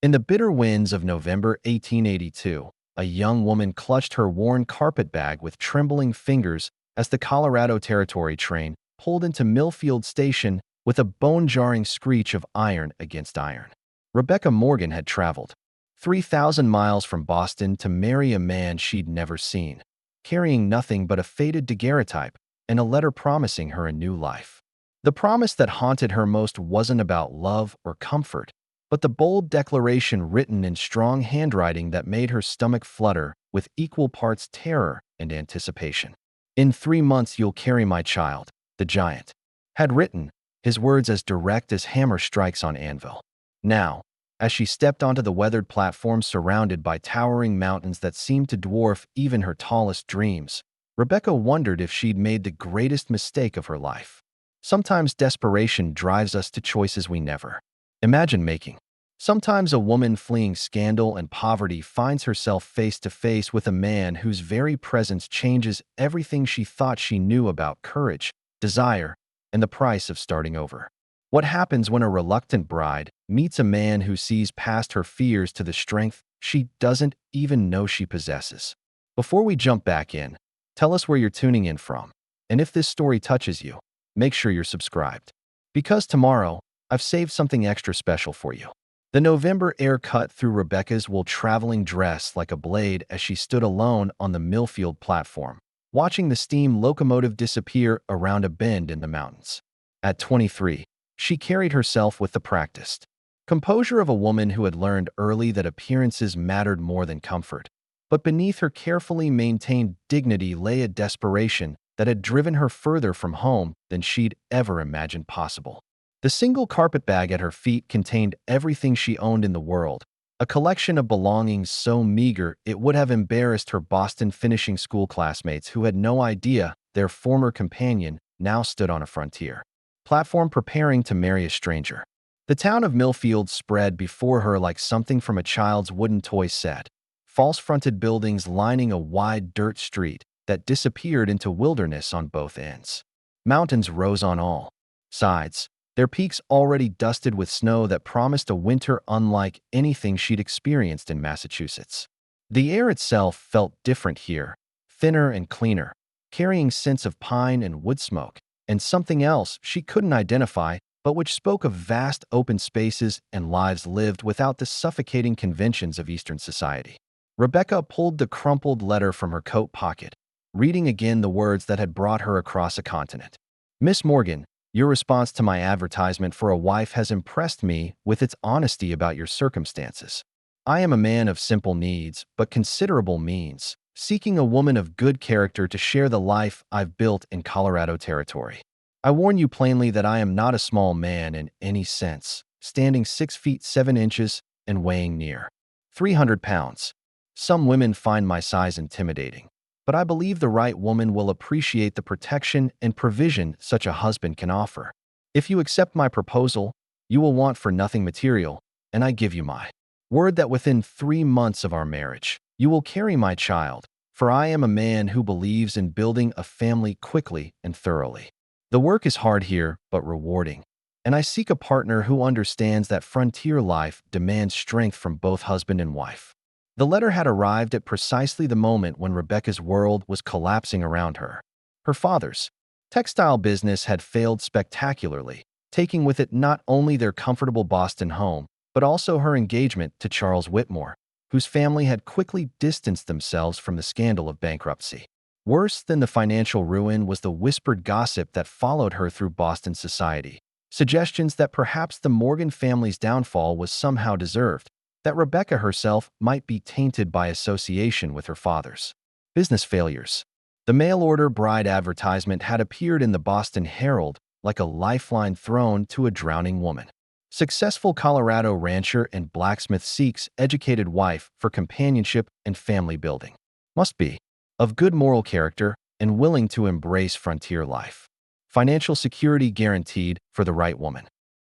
In the bitter winds of November 1882, a young woman clutched her worn carpetbag with trembling fingers as the Colorado Territory train pulled into Millfield Station with a bone-jarring screech of iron against iron. Rebecca Morgan had traveled 3,000 miles from Boston to marry a man she'd never seen, carrying nothing but a faded daguerreotype and a letter promising her a new life. The promise that haunted her most wasn't about love or comfort, but the bold declaration written in strong handwriting that made her stomach flutter with equal parts terror and anticipation. "In 3 months you'll carry my child," the giant had written, his words as direct as hammer strikes on anvil. Now, as she stepped onto the weathered platform surrounded by towering mountains that seemed to dwarf even her tallest dreams, Rebecca wondered if she'd made the greatest mistake of her life. Sometimes desperation drives us to choices we never imagine making. Sometimes a woman fleeing scandal and poverty finds herself face to face with a man whose very presence changes everything she thought she knew about courage, desire, and the price of starting over. What happens when a reluctant bride meets a man who sees past her fears to the strength she doesn't even know she possesses? Before we jump back in, tell us where you're tuning in from, and if this story touches you, make sure you're subscribed. Because tomorrow, I've saved something extra special for you. The November air cut through Rebecca's wool traveling dress like a blade as she stood alone on the Millfield platform, watching the steam locomotive disappear around a bend in the mountains. At 23, she carried herself with the practiced composure of a woman who had learned early that appearances mattered more than comfort. But beneath her carefully maintained dignity lay a desperation that had driven her further from home than she'd ever imagined possible. The single carpetbag at her feet contained everything she owned in the world, a collection of belongings so meager it would have embarrassed her Boston finishing school classmates who had no idea their former companion now stood on a frontier platform preparing to marry a stranger. The town of Millfield spread before her like something from a child's wooden toy set, false-fronted buildings lining a wide dirt street that disappeared into wilderness on both ends. Mountains rose on all sides, their peaks already dusted with snow that promised a winter unlike anything she'd experienced in Massachusetts. The air itself felt different here, thinner and cleaner, carrying scents of pine and wood smoke, and something else she couldn't identify, but which spoke of vast open spaces and lives lived without the suffocating conventions of Eastern society. Rebecca pulled the crumpled letter from her coat pocket, reading again the words that had brought her across a continent. "Miss Morgan, your response to my advertisement for a wife has impressed me with its honesty about your circumstances. I am a man of simple needs, but considerable means, seeking a woman of good character to share the life I've built in Colorado Territory. I warn you plainly that I am not a small man in any sense, standing 6 feet 7 inches and weighing near 300 pounds. Some women find my size intimidating, but I believe the right woman will appreciate the protection and provision such a husband can offer. If you accept my proposal, you will want for nothing material, and I give you my word that within 3 months of our marriage, you will carry my child, for I am a man who believes in building a family quickly and thoroughly. The work is hard here, but rewarding, and I seek a partner who understands that frontier life demands strength from both husband and wife." The letter had arrived at precisely the moment when Rebecca's world was collapsing around her. Her father's textile business had failed spectacularly, taking with it not only their comfortable Boston home, but also her engagement to Charles Whitmore, whose family had quickly distanced themselves from the scandal of bankruptcy. Worse than the financial ruin was the whispered gossip that followed her through Boston society, suggestions that perhaps the Morgan family's downfall was somehow deserved, that Rebecca herself might be tainted by association with her father's business failures. The mail-order bride advertisement had appeared in the Boston Herald like a lifeline thrown to a drowning woman. Successful Colorado rancher and blacksmith seeks educated wife for companionship and family building. Must be of good moral character and willing to embrace frontier life. Financial security guaranteed for the right woman.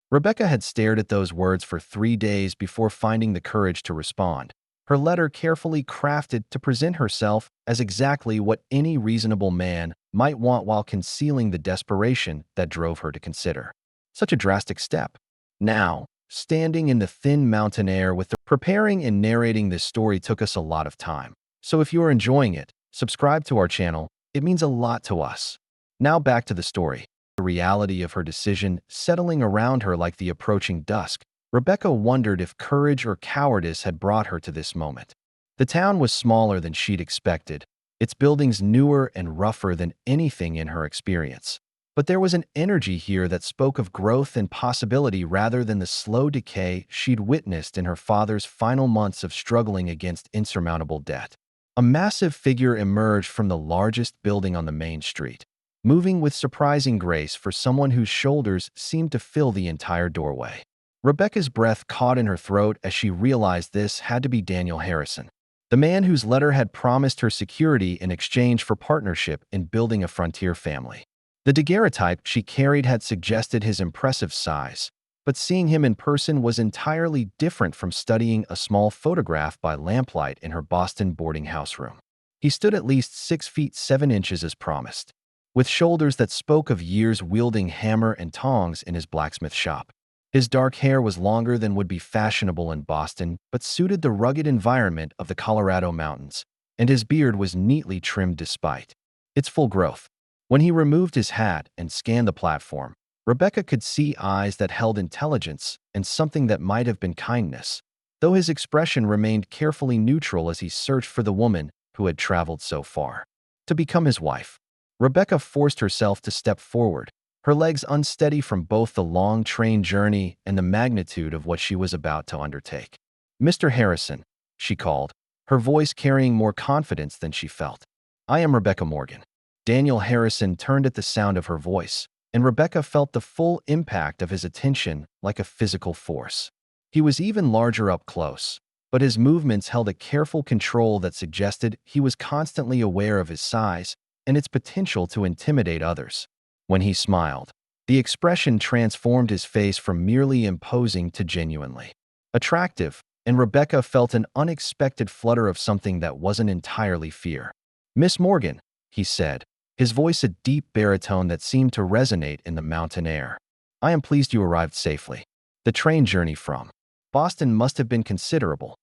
Rebecca had stared at those words for 3 days before finding the courage to respond, her letter carefully crafted to present herself as exactly what any reasonable man might want while concealing the desperation that drove her to consider such a drastic step. Now, standing in the thin mountain air with the Preparing and narrating this story took us a lot of time. So if you are enjoying it, subscribe to our channel. It means a lot to us. Now back to the story. The reality of her decision settling around her like the approaching dusk, Rebecca wondered if courage or cowardice had brought her to this moment. The town was smaller than she'd expected, its buildings newer and rougher than anything in her experience. But there was an energy here that spoke of growth and possibility rather than the slow decay she'd witnessed in her father's final months of struggling against insurmountable debt. A massive figure emerged from the largest building on the main street, moving with surprising grace for someone whose shoulders seemed to fill the entire doorway. Rebecca's breath caught in her throat as she realized this had to be Daniel Harrison, the man whose letter had promised her security in exchange for partnership in building a frontier family. The daguerreotype she carried had suggested his impressive size, but seeing him in person was entirely different from studying a small photograph by lamplight in her Boston boarding house room. He stood at least 6 feet 7 inches as promised, with shoulders that spoke of years wielding hammer and tongs in his blacksmith shop. His dark hair was longer than would be fashionable in Boston, but suited the rugged environment of the Colorado mountains, and his beard was neatly trimmed despite its full growth. When he removed his hat and scanned the platform, Rebecca could see eyes that held intelligence and something that might have been kindness, though his expression remained carefully neutral as he searched for the woman who had traveled so far to become his wife. Rebecca forced herself to step forward, her legs unsteady from both the long train journey and the magnitude of what she was about to undertake. "Mr. Harrison," she called, her voice carrying more confidence than she felt. "I am Rebecca Morgan." Daniel Harrison turned at the sound of her voice, and Rebecca felt the full impact of his attention like a physical force. He was even larger up close, but his movements held a careful control that suggested he was constantly aware of his size and its potential to intimidate others. When he smiled, the expression transformed his face from merely imposing to genuinely attractive, and Rebecca felt an unexpected flutter of something that wasn't entirely fear. "Miss Morgan," he said, his voice a deep baritone that seemed to resonate in the mountain air. "I am pleased you arrived safely. The train journey from Boston must have been considerable."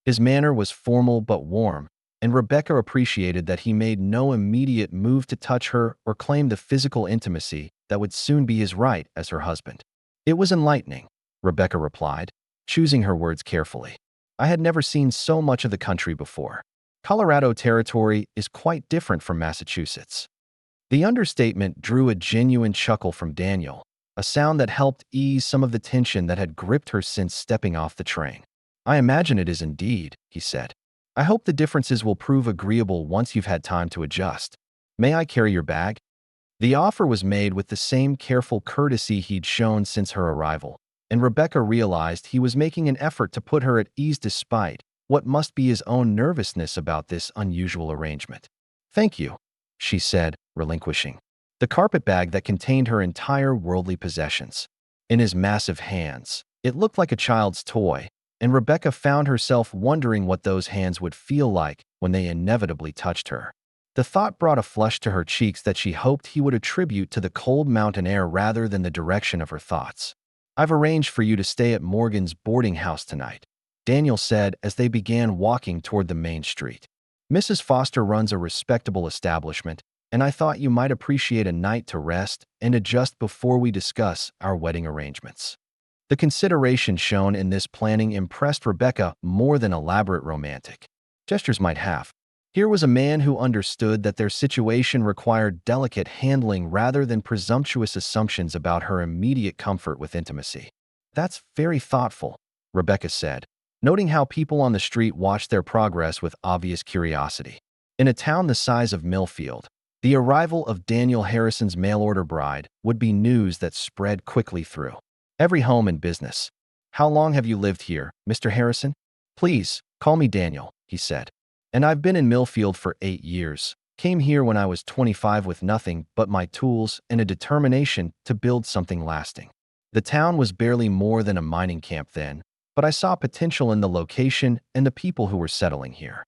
His manner was formal but warm, and Rebecca appreciated that he made no immediate move to touch her or claim the physical intimacy that would soon be his right as her husband. "It was enlightening," Rebecca replied, choosing her words carefully. "I had never seen so much of the country before. Colorado territory is quite different from Massachusetts." The understatement drew a genuine chuckle from Daniel, a sound that helped ease some of the tension that had gripped her since stepping off the train. "I imagine it is indeed," he said. "I hope the differences will prove agreeable once you've had time to adjust. May I carry your bag?" The offer was made with the same careful courtesy he'd shown since her arrival, and Rebecca realized he was making an effort to put her at ease despite what must be his own nervousness about this unusual arrangement. "Thank you," she said, relinquishing the carpetbag that contained her entire worldly possessions. In his massive hands, it looked like a child's toy, and Rebecca found herself wondering what those hands would feel like when they inevitably touched her. The thought brought a flush to her cheeks that she hoped he would attribute to the cold mountain air rather than the direction of her thoughts. "I've arranged for you to stay at Morgan's boarding house tonight," Daniel said as they began walking toward the main street. "Mrs. Foster runs a respectable establishment, and I thought you might appreciate a night to rest and adjust before we discuss our wedding arrangements." The consideration shown in this planning impressed Rebecca more than elaborate romantic gestures might have. Here was a man who understood that their situation required delicate handling rather than presumptuous assumptions about her immediate comfort with intimacy. "That's very thoughtful," Rebecca said, noting how people on the street watched their progress with obvious curiosity. In a town the size of Millfield, the arrival of Daniel Harrison's mail-order bride would be news that spread quickly through every home and business. "How long have you lived here, Mr. Harrison?" "Please, call me Daniel," he said. "And I've been in Millfield for 8 years. Came here when I was 25 with nothing but my tools and a determination to build something lasting. The town was barely more than a mining camp then, but I saw potential in the location and the people who were settling here."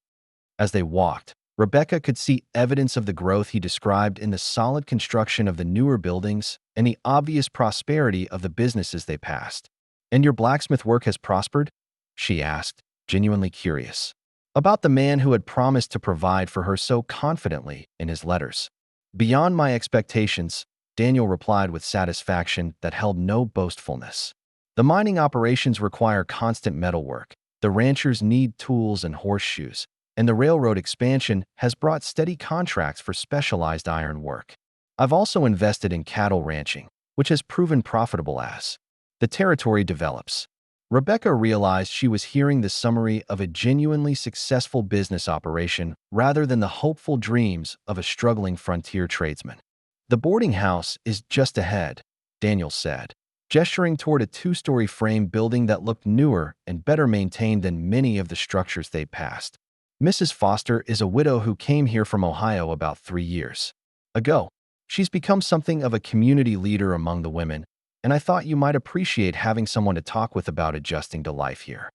As they walked, Rebecca could see evidence of the growth he described in the solid construction of the newer buildings and the obvious prosperity of the businesses they passed. "And your blacksmith work has prospered?" she asked, genuinely curious. About the man who had promised to provide for her so confidently in his letters. Beyond my expectations, Daniel replied with satisfaction that held no boastfulness. The mining operations require constant metalwork. The ranchers need tools and horseshoes, and the railroad expansion has brought steady contracts for specialized iron work. I've also invested in cattle ranching, which has proven profitable as the territory develops. Rebecca realized she was hearing the summary of a genuinely successful business operation rather than the hopeful dreams of a struggling frontier tradesman. The boarding house is just ahead, Daniel said, gesturing toward a two-story frame building that looked newer and better maintained than many of the structures they'd passed. Mrs. Foster is a widow who came here from Ohio about 3 years ago. She's become something of a community leader among the women, and I thought you might appreciate having someone to talk with about adjusting to life here.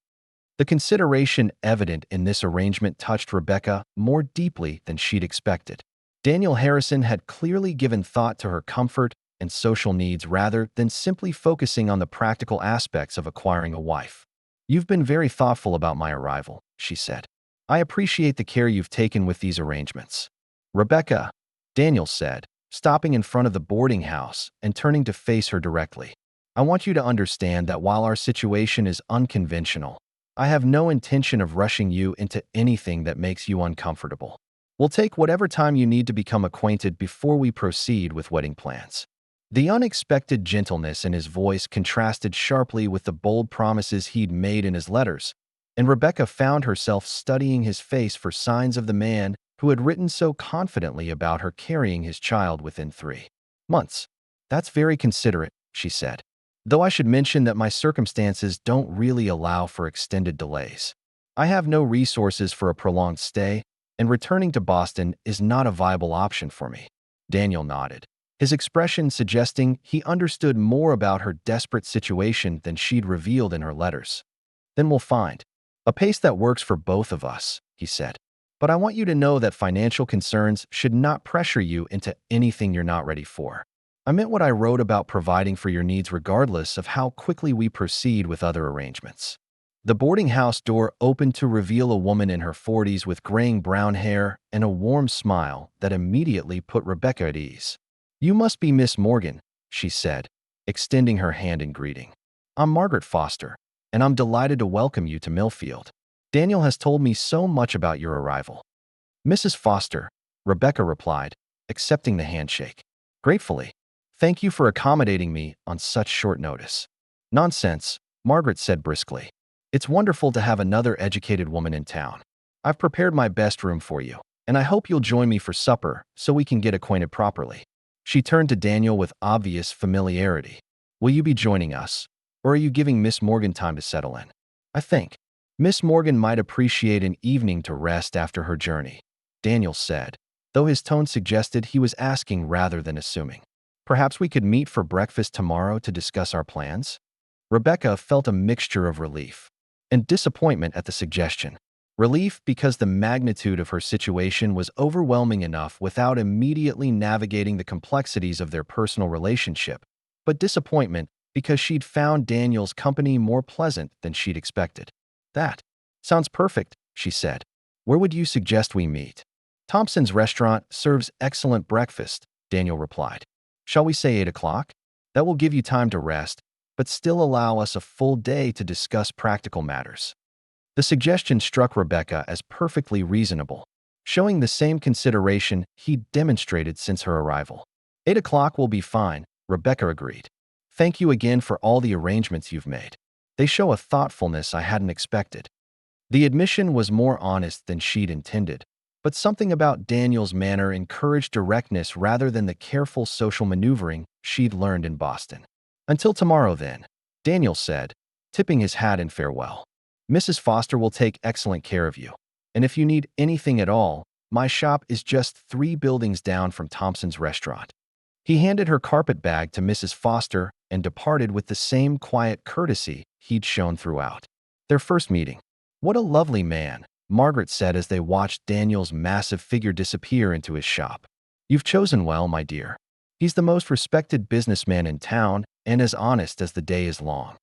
The consideration evident in this arrangement touched Rebecca more deeply than she'd expected. Daniel Harrison had clearly given thought to her comfort and social needs rather than simply focusing on the practical aspects of acquiring a wife. "You've been very thoughtful about my arrival," she said. "I appreciate the care you've taken with these arrangements." "Rebecca," Daniel said, stopping in front of the boarding house and turning to face her directly. "I want you to understand that while our situation is unconventional, I have no intention of rushing you into anything that makes you uncomfortable. We'll take whatever time you need to become acquainted before we proceed with wedding plans." The unexpected gentleness in his voice contrasted sharply with the bold promises he'd made in his letters, and Rebecca found herself studying his face for signs of the man who had written so confidently about her carrying his child within 3 months. "That's very considerate," she said, "though I should mention that my circumstances don't really allow for extended delays. I have no resources for a prolonged stay, and returning to Boston is not a viable option for me." Daniel nodded, his expression suggesting he understood more about her desperate situation than she'd revealed in her letters. "Then we'll find a pace that works for both of us," he said. "But I want you to know that financial concerns should not pressure you into anything you're not ready for. I meant what I wrote about providing for your needs regardless of how quickly we proceed with other arrangements." The boarding house door opened to reveal a woman in her 40s with graying brown hair and a warm smile that immediately put Rebecca at ease. "You must be Miss Morgan," she said, extending her hand in greeting. "I'm Margaret Foster, and I'm delighted to welcome you to Millfield. Daniel has told me so much about your arrival." "Mrs. Foster," Rebecca replied, accepting the handshake. "Gratefully. Thank you for accommodating me on such short notice." "Nonsense," Margaret said briskly. "It's wonderful to have another educated woman in town. I've prepared my best room for you, and I hope you'll join me for supper so we can get acquainted properly." She turned to Daniel with obvious familiarity. "Will you be joining us, or are you giving Miss Morgan time to settle in?" "I think Miss Morgan might appreciate an evening to rest after her journey," Daniel said, though his tone suggested he was asking rather than assuming. "Perhaps we could meet for breakfast tomorrow to discuss our plans?" Rebecca felt a mixture of relief and disappointment at the suggestion. Relief because the magnitude of her situation was overwhelming enough without immediately navigating the complexities of their personal relationship, but disappointment because she'd found Daniel's company more pleasant than she'd expected. "That sounds perfect," she said. "Where would you suggest we meet?" "Thompson's restaurant serves excellent breakfast," Daniel replied. "Shall we say 8 o'clock? That will give you time to rest, but still allow us a full day to discuss practical matters." The suggestion struck Rebecca as perfectly reasonable, showing the same consideration he'd demonstrated since her arrival. "8 o'clock will be fine," Rebecca agreed. "Thank you again for all the arrangements you've made. They show a thoughtfulness I hadn't expected." The admission was more honest than she'd intended, but something about Daniel's manner encouraged directness rather than the careful social maneuvering she'd learned in Boston. "Until tomorrow, then," Daniel said, tipping his hat in farewell. "Mrs. Foster will take excellent care of you, and if you need anything at all, my shop is just 3 buildings down from Thompson's restaurant." He handed her carpetbag to Mrs. Foster and departed with the same quiet courtesy he'd shown throughout their first meeting. "What a lovely man," Margaret said as they watched Daniel's massive figure disappear into his shop. "You've chosen well, my dear. He's the most respected businessman in town and as honest as the day is long."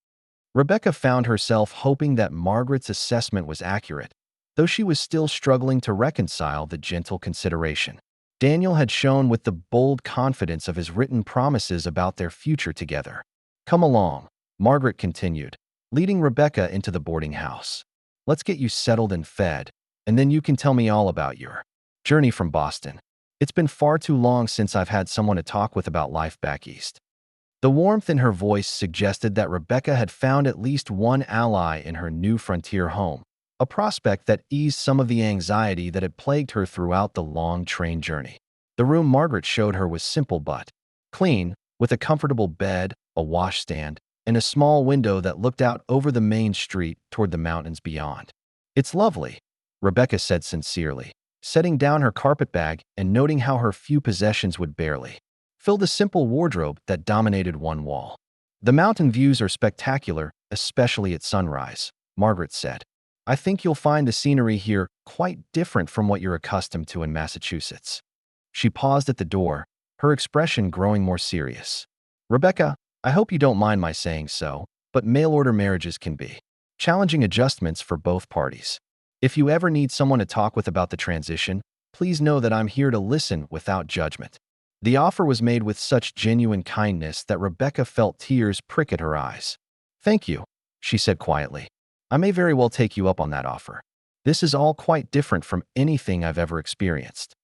Rebecca found herself hoping that Margaret's assessment was accurate, though she was still struggling to reconcile the gentle consideration. Daniel had shown with the bold confidence of his written promises about their future together. "Come along," Margaret continued, leading Rebecca into the boarding house. "Let's get you settled and fed, and then you can tell me all about your journey from Boston. It's been far too long since I've had someone to talk with about life back east." The warmth in her voice suggested that Rebecca had found at least one ally in her new frontier home, a prospect that eased some of the anxiety that had plagued her throughout the long train journey. The room Margaret showed her was simple but clean, with a comfortable bed, a washstand, and a small window that looked out over the main street toward the mountains beyond. "It's lovely," Rebecca said sincerely, setting down her carpetbag and noting how her few possessions would barely fill the simple wardrobe that dominated one wall. "The mountain views are spectacular, especially at sunrise," Margaret said. "I think you'll find the scenery here quite different from what you're accustomed to in Massachusetts." She paused at the door, her expression growing more serious. "Rebecca, I hope you don't mind my saying so, but mail-order marriages can be challenging adjustments for both parties. If you ever need someone to talk with about the transition, please know that I'm here to listen without judgment." The offer was made with such genuine kindness that Rebecca felt tears prick at her eyes. "Thank you," she said quietly. "I may very well take you up on that offer. This is all quite different from anything I've ever experienced."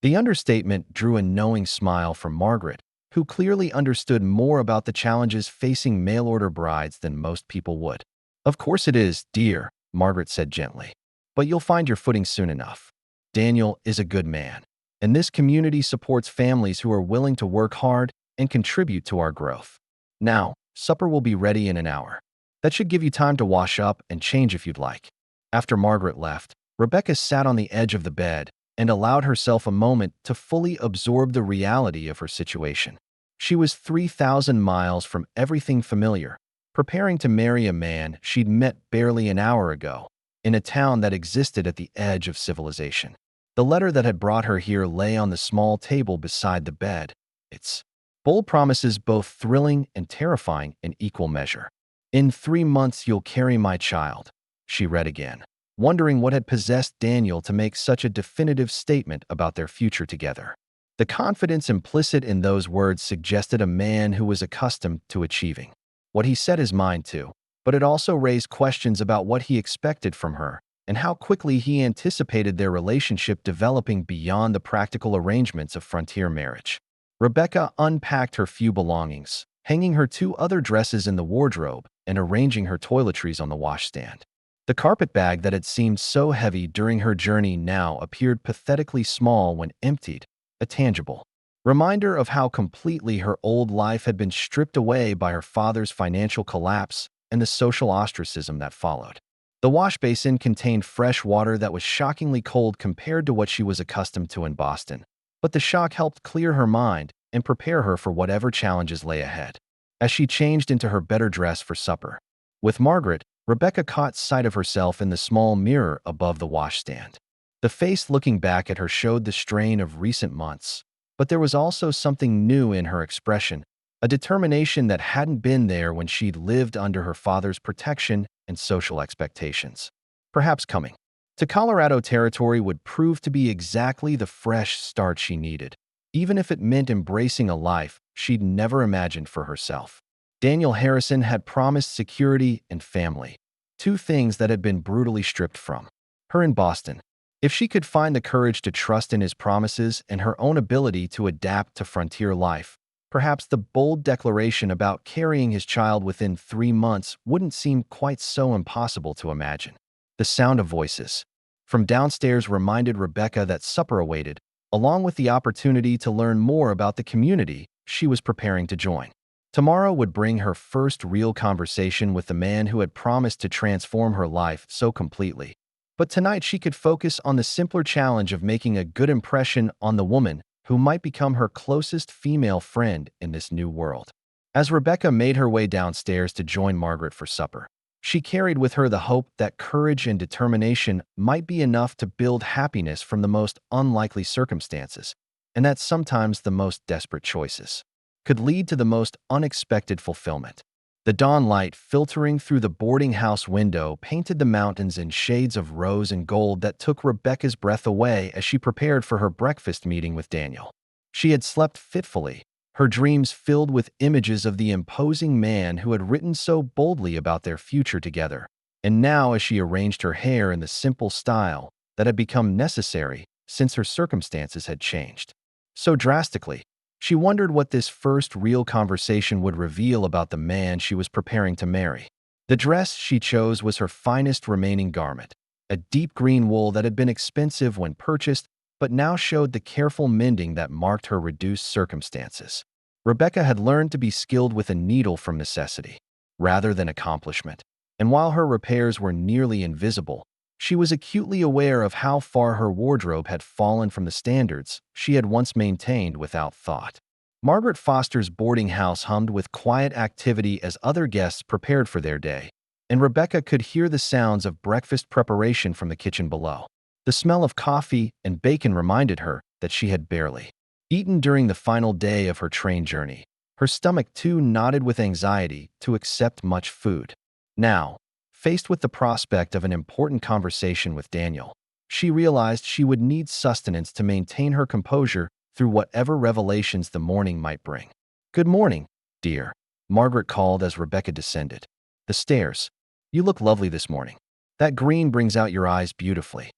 The understatement drew a knowing smile from Margaret, who clearly understood more about the challenges facing mail-order brides than most people would. "Of course it is, dear," Margaret said gently. "But you'll find your footing soon enough. Daniel is a good man, and this community supports families who are willing to work hard and contribute to our growth. Now, supper will be ready in an hour. That should give you time to wash up and change if you'd like." After Margaret left, Rebecca sat on the edge of the bed and allowed herself a moment to fully absorb the reality of her situation. She was 3,000 miles from everything familiar, preparing to marry a man she'd met barely an hour ago, in a town that existed at the edge of civilization. The letter that had brought her here lay on the small table beside the bed, its bold promises both thrilling and terrifying in equal measure. "In 3 months you'll carry my child," she read again, wondering what had possessed Daniel to make such a definitive statement about their future together. The confidence implicit in those words suggested a man who was accustomed to achieving what he set his mind to, but it also raised questions about what he expected from her and how quickly he anticipated their relationship developing beyond the practical arrangements of frontier marriage. Rebecca unpacked her few belongings, hanging her 2 other dresses in the wardrobe and arranging her toiletries on the washstand. The carpetbag that had seemed so heavy during her journey now appeared pathetically small when emptied, a tangible reminder of how completely her old life had been stripped away by her father's financial collapse and the social ostracism that followed. The wash basin contained fresh water that was shockingly cold compared to what she was accustomed to in Boston, but the shock helped clear her mind and prepare her for whatever challenges lay ahead. As she changed into her better dress for supper, with Margaret, Rebecca caught sight of herself in the small mirror above the washstand. The face looking back at her showed the strain of recent months, but there was also something new in her expression, a determination that hadn't been there when she'd lived under her father's protection and social expectations. Perhaps coming to Colorado territory would prove to be exactly the fresh start she needed, even if it meant embracing a life she'd never imagined for herself. Daniel Harrison had promised security and family, 2 things that had been brutally stripped from her in Boston. If she could find the courage to trust in his promises and her own ability to adapt to frontier life, perhaps the bold declaration about carrying his child within 3 months wouldn't seem quite so impossible to imagine. The sound of voices from downstairs reminded Rebecca that supper awaited, along with the opportunity to learn more about the community she was preparing to join. Tomorrow would bring her first real conversation with the man who had promised to transform her life so completely. But tonight she could focus on the simpler challenge of making a good impression on the woman who might become her closest female friend in this new world. As Rebecca made her way downstairs to join Margaret for supper, she carried with her the hope that courage and determination might be enough to build happiness from the most unlikely circumstances, and that sometimes the most desperate choices could lead to the most unexpected fulfillment. The dawn light filtering through the boarding house window painted the mountains in shades of rose and gold that took Rebecca's breath away as she prepared for her breakfast meeting with Daniel. She had slept fitfully, her dreams filled with images of the imposing man who had written so boldly about their future together. And now, as she arranged her hair in the simple style that had become necessary since her circumstances had changed so drastically, she wondered what this first real conversation would reveal about the man she was preparing to marry. The dress she chose was her finest remaining garment, a deep green wool that had been expensive when purchased but now showed the careful mending that marked her reduced circumstances. Rebecca had learned to be skilled with a needle from necessity, rather than accomplishment, and while her repairs were nearly invisible, she was acutely aware of how far her wardrobe had fallen from the standards she had once maintained without thought. Margaret Foster's boarding house hummed with quiet activity as other guests prepared for their day, and Rebecca could hear the sounds of breakfast preparation from the kitchen below. The smell of coffee and bacon reminded her that she had barely eaten during the final day of her train journey. Her stomach, too, nodded with anxiety to accept much food. Now, faced with the prospect of an important conversation with Daniel, she realized she would need sustenance to maintain her composure through whatever revelations the morning might bring. "Good morning, dear," Margaret called as Rebecca descended the stairs. "You look lovely this morning. That green brings out your eyes beautifully."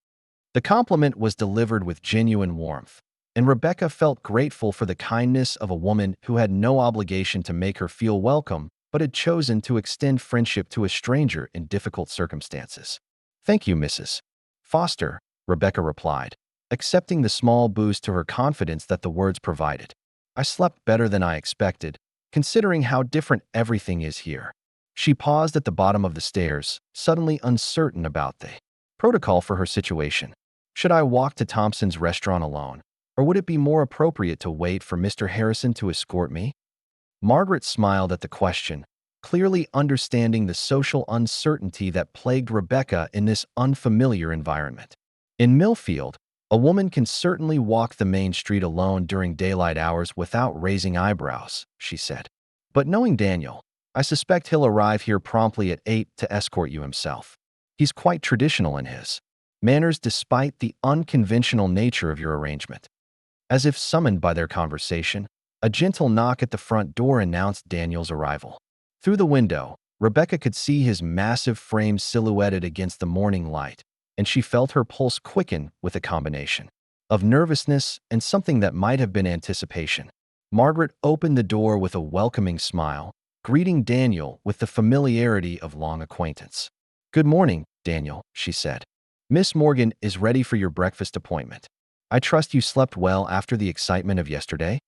The compliment was delivered with genuine warmth, and Rebecca felt grateful for the kindness of a woman who had no obligation to make her feel welcome but had chosen to extend friendship to a stranger in difficult circumstances. "Thank you, Mrs. Foster," Rebecca replied, accepting the small boost to her confidence that the words provided. "I slept better than I expected, considering how different everything is here." She paused at the bottom of the stairs, suddenly uncertain about the protocol for her situation. Should I walk to Thompson's restaurant alone, or would it be more appropriate to wait for Mr. Harrison to escort me? Margaret smiled at the question, clearly understanding the social uncertainty that plagued Rebecca in this unfamiliar environment. In Millfield, a woman can certainly walk the main street alone during daylight hours without raising eyebrows, she said. But knowing Daniel, I suspect he'll arrive here promptly at 8 to escort you himself. He's quite traditional in his manners despite the unconventional nature of your arrangement. As if summoned by their conversation, a gentle knock at the front door announced Daniel's arrival. Through the window, Rebecca could see his massive frame silhouetted against the morning light, and she felt her pulse quicken with a combination of nervousness and something that might have been anticipation. Margaret opened the door with a welcoming smile, greeting Daniel with the familiarity of long acquaintance. "Good morning, Daniel," she said. "Miss Morgan is ready for your breakfast appointment. I trust you slept well after the excitement of yesterday?"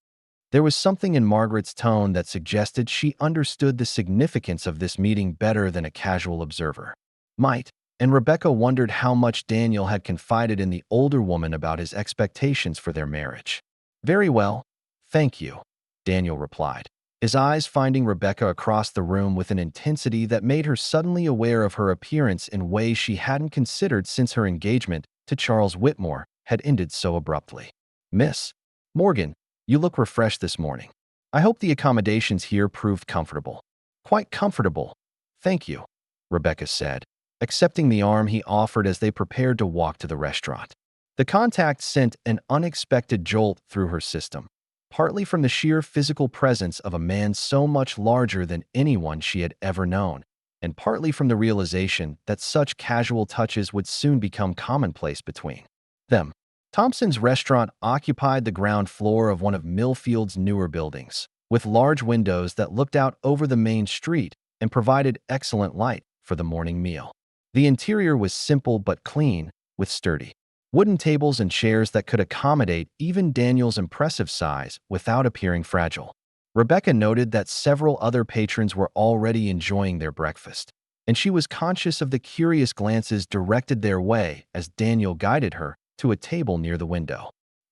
There was something in Margaret's tone that suggested she understood the significance of this meeting better than a casual observer might, and Rebecca wondered how much Daniel had confided in the older woman about his expectations for their marriage. "Very well, thank you," Daniel replied, his eyes finding Rebecca across the room with an intensity that made her suddenly aware of her appearance in ways she hadn't considered since her engagement to Charles Whitmore had ended so abruptly. "Miss Morgan, you look refreshed this morning. I hope the accommodations here proved comfortable." "Quite comfortable, thank you," Rebecca said, accepting the arm he offered as they prepared to walk to the restaurant. The contact sent an unexpected jolt through her system, partly from the sheer physical presence of a man so much larger than anyone she had ever known, and partly from the realization that such casual touches would soon become commonplace between them. Thompson's restaurant occupied the ground floor of one of Millfield's newer buildings, with large windows that looked out over the main street and provided excellent light for the morning meal. The interior was simple but clean, with sturdy wooden tables and chairs that could accommodate even Daniel's impressive size without appearing fragile. Rebecca noted that several other patrons were already enjoying their breakfast, and she was conscious of the curious glances directed their way as Daniel guided her to a table near the window.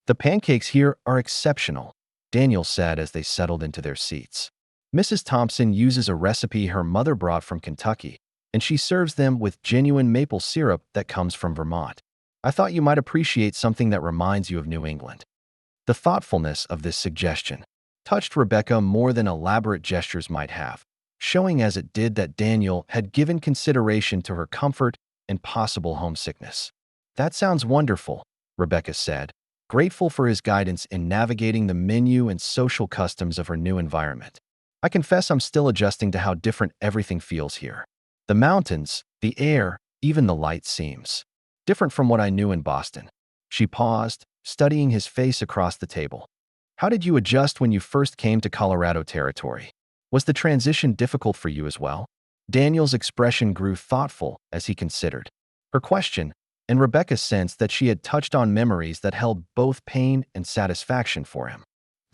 "The pancakes here are exceptional," Daniel said as they settled into their seats. "Mrs. Thompson uses a recipe her mother brought from Kentucky, and she serves them with genuine maple syrup that comes from Vermont. I thought you might appreciate something that reminds you of New England." The thoughtfulness of this suggestion touched Rebecca more than elaborate gestures might have, showing as it did that Daniel had given consideration to her comfort and possible homesickness. "That sounds wonderful," Rebecca said, grateful for his guidance in navigating the menu and social customs of her new environment. "I confess I'm still adjusting to how different everything feels here. The mountains, the air, even the light seems different from what I knew in Boston." She paused, studying his face across the table. "How did you adjust when you first came to Colorado territory? Was the transition difficult for you as well?" Daniel's expression grew thoughtful as he considered her question, and Rebecca sensed that she had touched on memories that held both pain and satisfaction for him.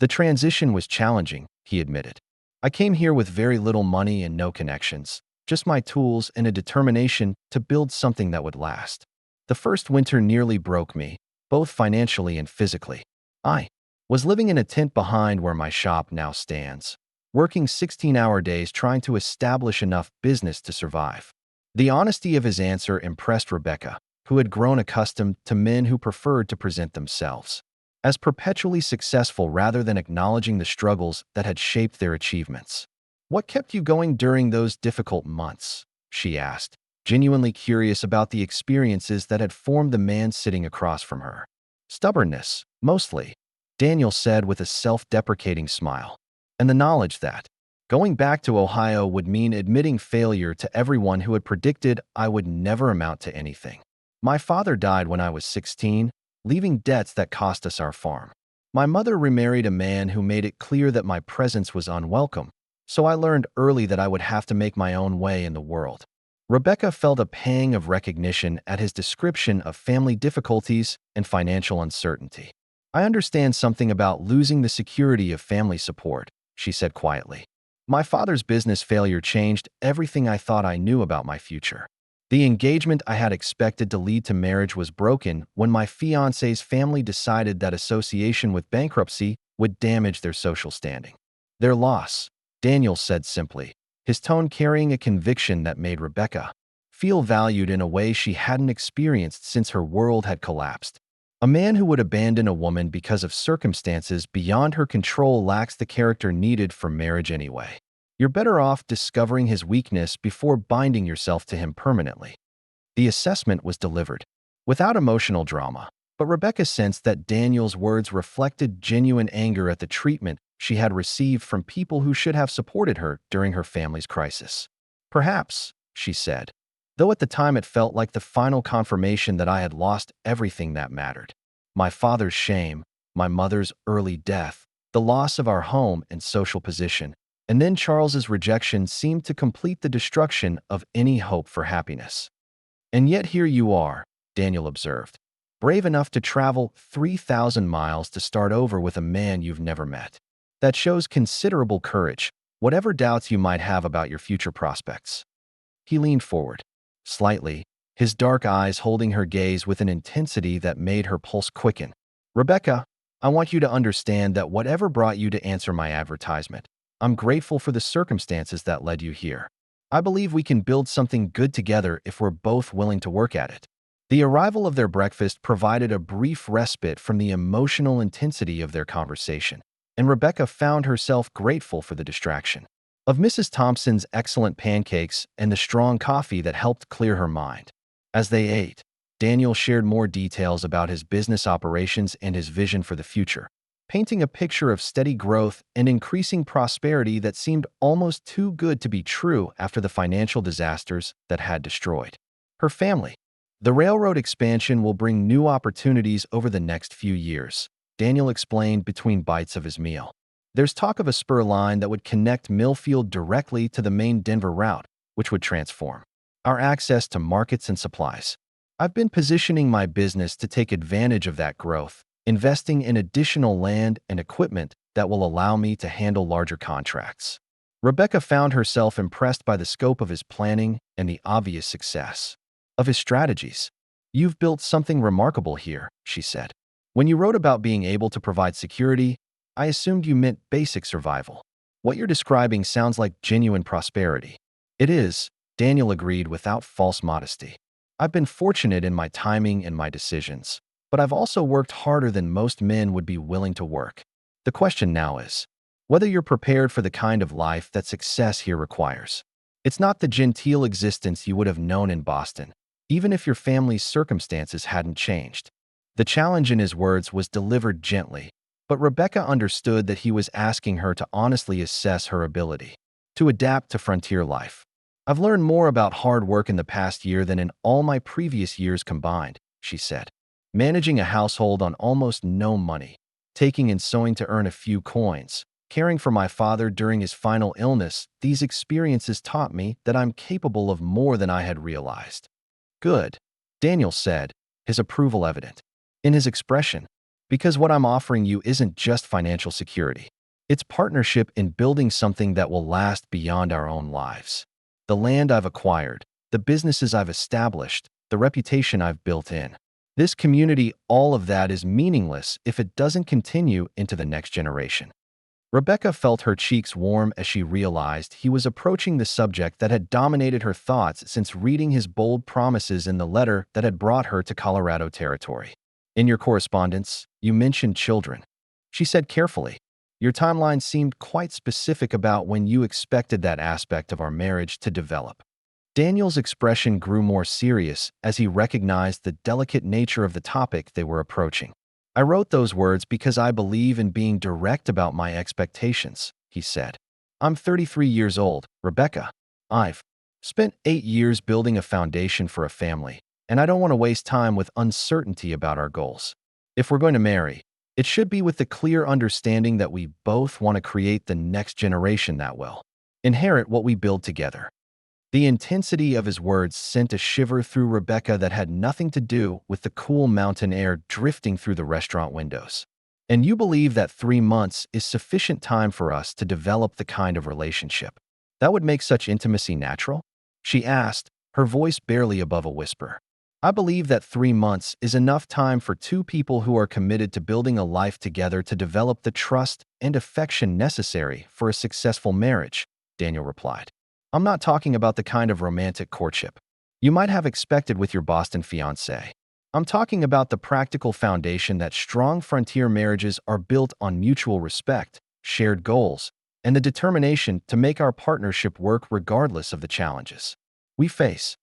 "The transition was challenging," he admitted. "I came here with very little money and no connections, just my tools and a determination to build something that would last. The first winter nearly broke me, both financially and physically. I was living in a tent behind where my shop now stands, working 16-hour days trying to establish enough business to survive." The honesty of his answer impressed Rebecca, who had grown accustomed to men who preferred to present themselves as perpetually successful rather than acknowledging the struggles that had shaped their achievements. "What kept you going during those difficult months?" she asked, genuinely curious about the experiences that had formed the man sitting across from her. "Stubbornness, mostly," Daniel said with a self-deprecating smile, "and the knowledge that going back to Ohio would mean admitting failure to everyone who had predicted I would never amount to anything. My father died when I was 16, leaving debts that cost us our farm. My mother remarried a man who made it clear that my presence was unwelcome, so I learned early that I would have to make my own way in the world." Rebecca felt a pang of recognition at his description of family difficulties and financial uncertainty. "I understand something about losing the security of family support," she said quietly. "My father's business failure changed everything I thought I knew about my future. The engagement I had expected to lead to marriage was broken when my fiancé's family decided that association with bankruptcy would damage their social standing. Their loss," Daniel said simply, his tone carrying a conviction that made Rebecca feel valued in a way she hadn't experienced since her world had collapsed. "A man who would abandon a woman because of circumstances beyond her control lacks the character needed for marriage anyway. You're better off discovering his weakness before binding yourself to him permanently." The assessment was delivered without emotional drama, but Rebecca sensed that Daniel's words reflected genuine anger at the treatment she had received from people who should have supported her during her family's crisis. "Perhaps," she said, "though at the time it felt like the final confirmation that I had lost everything that mattered. My father's shame, my mother's early death, the loss of our home and social position, and then Charles's rejection seemed to complete the destruction of any hope for happiness. And yet here you are," Daniel observed, "brave enough to travel 3,000 miles to start over with a man you've never met. That shows considerable courage, whatever doubts you might have about your future prospects." He leaned forward, slightly, his dark eyes holding her gaze with an intensity that made her pulse quicken. "Rebecca, I want you to understand that whatever brought you to answer my advertisement, I'm grateful for the circumstances that led you here. I believe we can build something good together if we're both willing to work at it." The arrival of their breakfast provided a brief respite from the emotional intensity of their conversation, and Rebecca found herself grateful for the distraction of Mrs. Thompson's excellent pancakes and the strong coffee that helped clear her mind. As they ate, Daniel shared more details about his business operations and his vision for the future, painting a picture of steady growth and increasing prosperity that seemed almost too good to be true after the financial disasters that had destroyed her family. "The railroad expansion will bring new opportunities over the next few years," Daniel explained between bites of his meal. "There's talk of a spur line that would connect Millfield directly to the main Denver route, which would transform our access to markets and supplies. I've been positioning my business to take advantage of that growth, investing in additional land and equipment that will allow me to handle larger contracts." Rebecca found herself impressed by the scope of his planning and the obvious success of his strategies. "You've built something remarkable here," she said. "When you wrote about being able to provide security, I assumed you meant basic survival. What you're describing sounds like genuine prosperity." "It is," Daniel agreed without false modesty. "I've been fortunate in my timing and my decisions, but I've also worked harder than most men would be willing to work. The question now is, whether you're prepared for the kind of life that success here requires. It's not the genteel existence you would have known in Boston, even if your family's circumstances hadn't changed. The challenge in his words was delivered gently, but Rebecca understood that he was asking her to honestly assess her ability to adapt to frontier life. I've learned more about hard work in the past year than in all my previous years combined, she said. Managing a household on almost no money, taking and sewing to earn a few coins, caring for my father during his final illness, these experiences taught me that I'm capable of more than I had realized. Good, Daniel said, his approval evident in his expression, because what I'm offering you isn't just financial security. It's partnership in building something that will last beyond our own lives. The land I've acquired, the businesses I've established, the reputation I've built in. This community, all of that is meaningless if it doesn't continue into the next generation. Rebecca felt her cheeks warm as she realized he was approaching the subject that had dominated her thoughts since reading his bold promises in the letter that had brought her to Colorado territory. In your correspondence, you mentioned children, she said carefully. Your timeline seemed quite specific about when you expected that aspect of our marriage to develop. Daniel's expression grew more serious as he recognized the delicate nature of the topic they were approaching. I wrote those words because I believe in being direct about my expectations, he said. I'm 33 years old, Rebecca. I've spent 8 years building a foundation for a family, and I don't want to waste time with uncertainty about our goals. If we're going to marry, it should be with the clear understanding that we both want to create the next generation that will inherit what we build together. The intensity of his words sent a shiver through Rebecca that had nothing to do with the cool mountain air drifting through the restaurant windows. And you believe that 3 months is sufficient time for us to develop the kind of relationship that would make such intimacy natural? She asked, her voice barely above a whisper. I believe that 3 months is enough time for two people who are committed to building a life together to develop the trust and affection necessary for a successful marriage, Daniel replied. I'm not talking about the kind of romantic courtship you might have expected with your Boston fiancé. I'm talking about the practical foundation that strong frontier marriages are built on mutual respect, shared goals, and the determination to make our partnership work regardless of the challenges we face.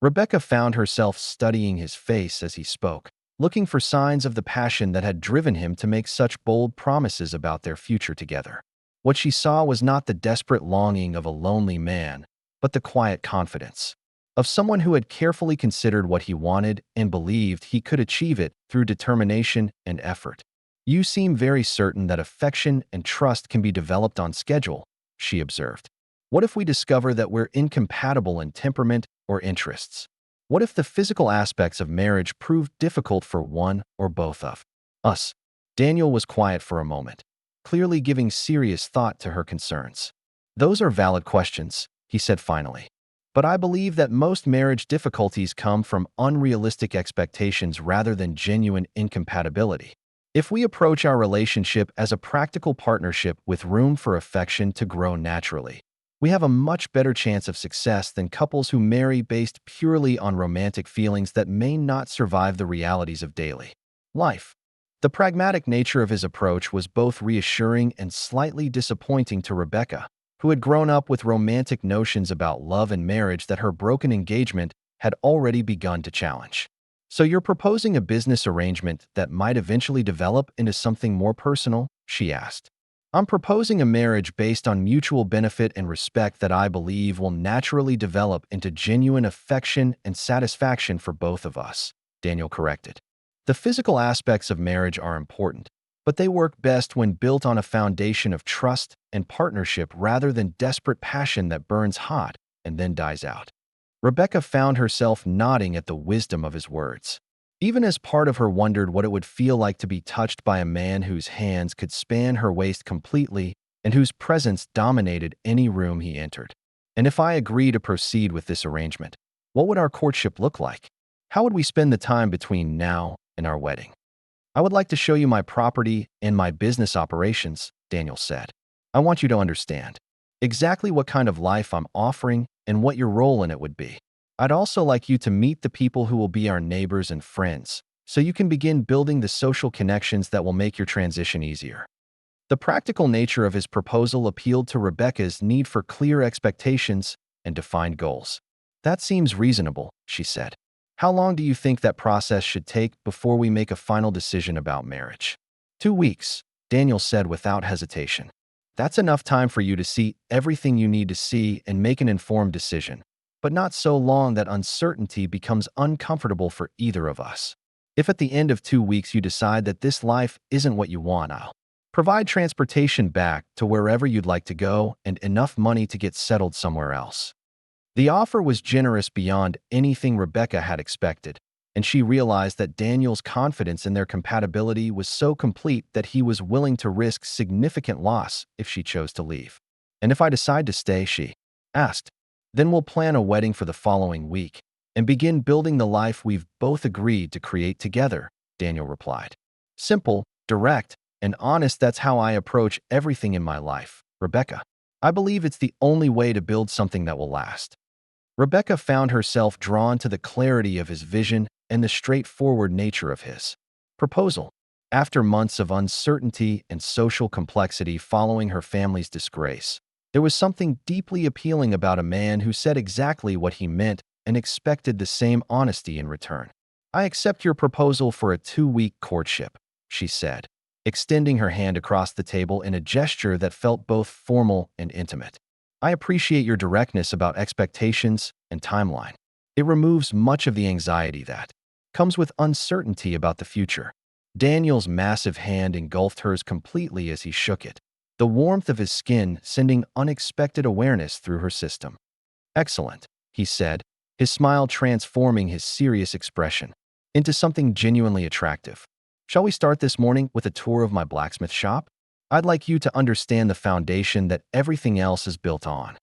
Rebecca found herself studying his face as he spoke, looking for signs of the passion that had driven him to make such bold promises about their future together. What she saw was not the desperate longing of a lonely man, but the quiet confidence of someone who had carefully considered what he wanted and believed he could achieve it through determination and effort. You seem very certain that affection and trust can be developed on schedule, she observed. What if we discover that we're incompatible in temperament or interests? What if the physical aspects of marriage prove difficult for one or both of us? Daniel was quiet for a moment, clearly giving serious thought to her concerns. Those are valid questions, he said finally. But I believe that most marriage difficulties come from unrealistic expectations rather than genuine incompatibility. If we approach our relationship as a practical partnership with room for affection to grow naturally, we have a much better chance of success than couples who marry based purely on romantic feelings that may not survive the realities of daily life. The pragmatic nature of his approach was both reassuring and slightly disappointing to Rebecca, who had grown up with romantic notions about love and marriage that her broken engagement had already begun to challenge. So you're proposing a business arrangement that might eventually develop into something more personal? She asked. I'm proposing a marriage based on mutual benefit and respect that I believe will naturally develop into genuine affection and satisfaction for both of us, Daniel corrected. The physical aspects of marriage are important, but they work best when built on a foundation of trust and partnership rather than desperate passion that burns hot and then dies out. Rebecca found herself nodding at the wisdom of his words. Even as part of her wondered what it would feel like to be touched by a man whose hands could span her waist completely and whose presence dominated any room he entered. And if I agree to proceed with this arrangement, what would our courtship look like? How would we spend the time between now and our wedding? I would like to show you my property and my business operations, Daniel said. I want you to understand exactly what kind of life I'm offering and what your role in it would be. I'd also like you to meet the people who will be our neighbors and friends, so you can begin building the social connections that will make your transition easier. The practical nature of his proposal appealed to Rebecca's need for clear expectations and defined goals. That seems reasonable, she said. How long do you think that process should take before we make a final decision about marriage? 2 weeks, Daniel said without hesitation. That's enough time for you to see everything you need to see and make an informed decision, but not so long that uncertainty becomes uncomfortable for either of us. If at the end of 2 weeks you decide that this life isn't what you want, I'll provide transportation back to wherever you'd like to go and enough money to get settled somewhere else. The offer was generous beyond anything Rebecca had expected, and she realized that Daniel's confidence in their compatibility was so complete that he was willing to risk significant loss if she chose to leave. And if I decide to stay, she asked, then we'll plan a wedding for the following week and begin building the life we've both agreed to create together, Daniel replied. Simple, direct, and honest, that's how I approach everything in my life, Rebecca. I believe it's the only way to build something that will last. Rebecca found herself drawn to the clarity of his vision and the straightforward nature of his proposal. After months of uncertainty and social complexity following her family's disgrace, there was something deeply appealing about a man who said exactly what he meant and expected the same honesty in return. I accept your proposal for a 2-week courtship, she said, extending her hand across the table in a gesture that felt both formal and intimate. I appreciate your directness about expectations and timeline. It removes much of the anxiety that comes with uncertainty about the future. Daniel's massive hand engulfed hers completely as he shook it, the warmth of his skin sending unexpected awareness through her system. Excellent, he said, his smile transforming his serious expression into something genuinely attractive. Shall we start this morning with a tour of my blacksmith shop? I'd like you to understand the foundation that everything else is built on.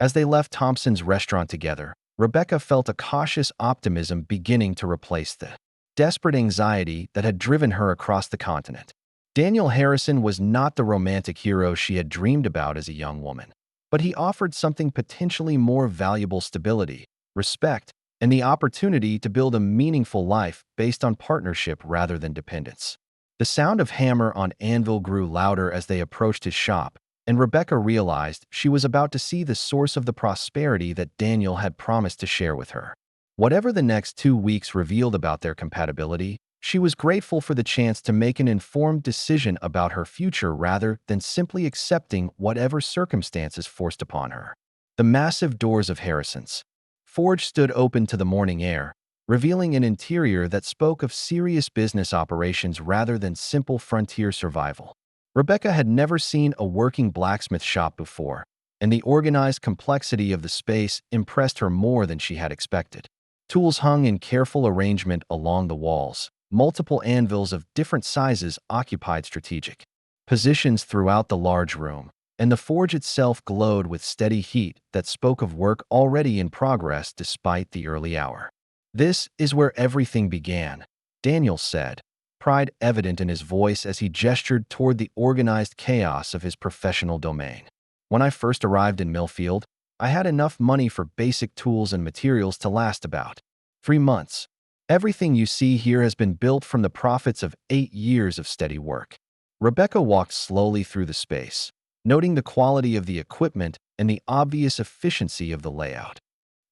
As they left Thompson's restaurant together, Rebecca felt a cautious optimism beginning to replace the desperate anxiety that had driven her across the continent. Daniel Harrison was not the romantic hero she had dreamed about as a young woman, but he offered something potentially more valuable: stability, respect, and the opportunity to build a meaningful life based on partnership rather than dependence. The sound of hammer on anvil grew louder as they approached his shop, and Rebecca realized she was about to see the source of the prosperity that Daniel had promised to share with her. Whatever the next 2 weeks revealed about their compatibility, she was grateful for the chance to make an informed decision about her future rather than simply accepting whatever circumstances forced upon her. The massive doors of Harrison's forge stood open to the morning air, revealing an interior that spoke of serious business operations rather than simple frontier survival. Rebecca had never seen a working blacksmith shop before, and the organized complexity of the space impressed her more than she had expected. Tools hung in careful arrangement along the walls. Multiple anvils of different sizes occupied strategic positions throughout the large room, and the forge itself glowed with steady heat that spoke of work already in progress despite the early hour. This is where everything began, Daniel said, pride evident in his voice as he gestured toward the organized chaos of his professional domain. When I first arrived in Millfield, I had enough money for basic tools and materials to last about 3 months. Everything you see here has been built from the profits of 8 years of steady work. Rebecca walked slowly through the space, noting the quality of the equipment and the obvious efficiency of the layout.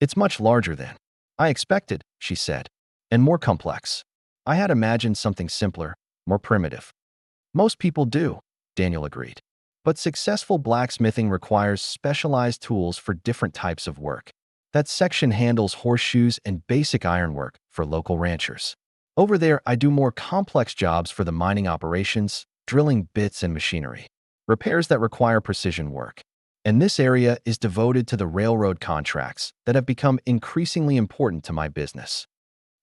It's much larger than I expected, she said, and more complex. I had imagined something simpler, more primitive. Most people do, Daniel agreed. But successful blacksmithing requires specialized tools for different types of work. That section handles horseshoes and basic ironwork for local ranchers. Over there, I do more complex jobs for the mining operations, drilling bits and machinery, repairs that require precision work. And this area is devoted to the railroad contracts that have become increasingly important to my business.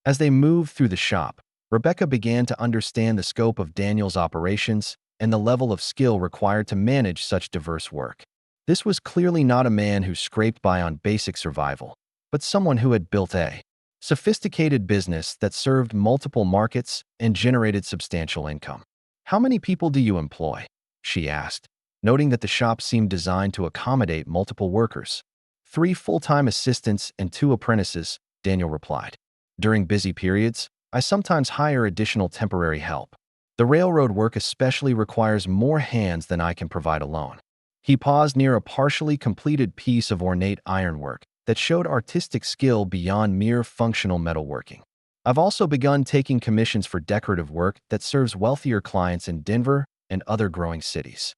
As they moved through the shop, Rebecca began to understand the scope of Daniel's operations and the level of skill required to manage such diverse work. This was clearly not a man who scraped by on basic survival, but someone who had built a sophisticated business that served multiple markets and generated substantial income. How many people do you employ? She asked, noting that the shop seemed designed to accommodate multiple workers. 3 full-time assistants and 2 apprentices, Daniel replied. During busy periods, I sometimes hire additional temporary help. The railroad work especially requires more hands than I can provide alone. He paused near a partially completed piece of ornate ironwork that showed artistic skill beyond mere functional metalworking. I've also begun taking commissions for decorative work that serves wealthier clients in Denver and other growing cities.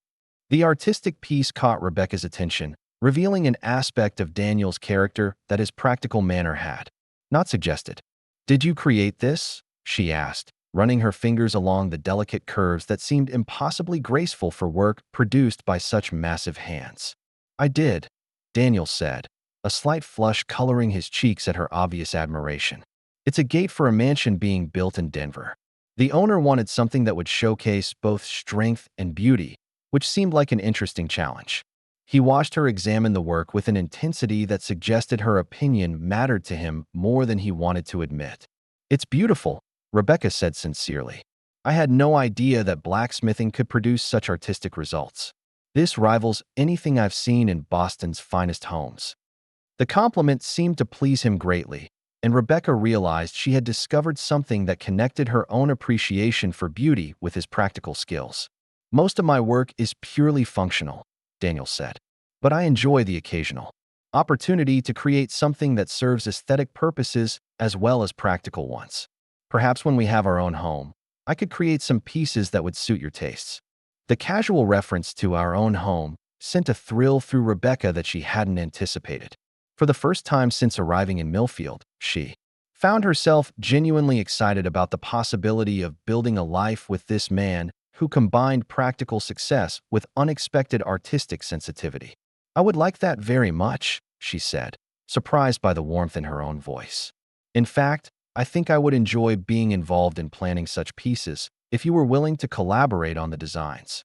The artistic piece caught Rebecca's attention, revealing an aspect of Daniel's character that his practical manner had not suggested. "Did you create this?" she asked, running her fingers along the delicate curves that seemed impossibly graceful for work produced by such massive hands. "I did," Daniel said, a slight flush coloring his cheeks at her obvious admiration. "It's a gate for a mansion being built in Denver. The owner wanted something that would showcase both strength and beauty, which seemed like an interesting challenge." He watched her examine the work with an intensity that suggested her opinion mattered to him more than he wanted to admit. "It's beautiful," Rebecca said sincerely. "I had no idea that blacksmithing could produce such artistic results. This rivals anything I've seen in Boston's finest homes." The compliment seemed to please him greatly, and Rebecca realized she had discovered something that connected her own appreciation for beauty with his practical skills. "Most of my work is purely functional," Daniel said, "but I enjoy the occasional opportunity to create something that serves aesthetic purposes as well as practical ones. Perhaps when we have our own home, I could create some pieces that would suit your tastes." The casual reference to our own home sent a thrill through Rebecca that she hadn't anticipated. For the first time since arriving in Millfield, she found herself genuinely excited about the possibility of building a life with this man who combined practical success with unexpected artistic sensitivity. "I would like that very much," she said, surprised by the warmth in her own voice. "In fact, I think I would enjoy being involved in planning such pieces if you were willing to collaborate on the designs."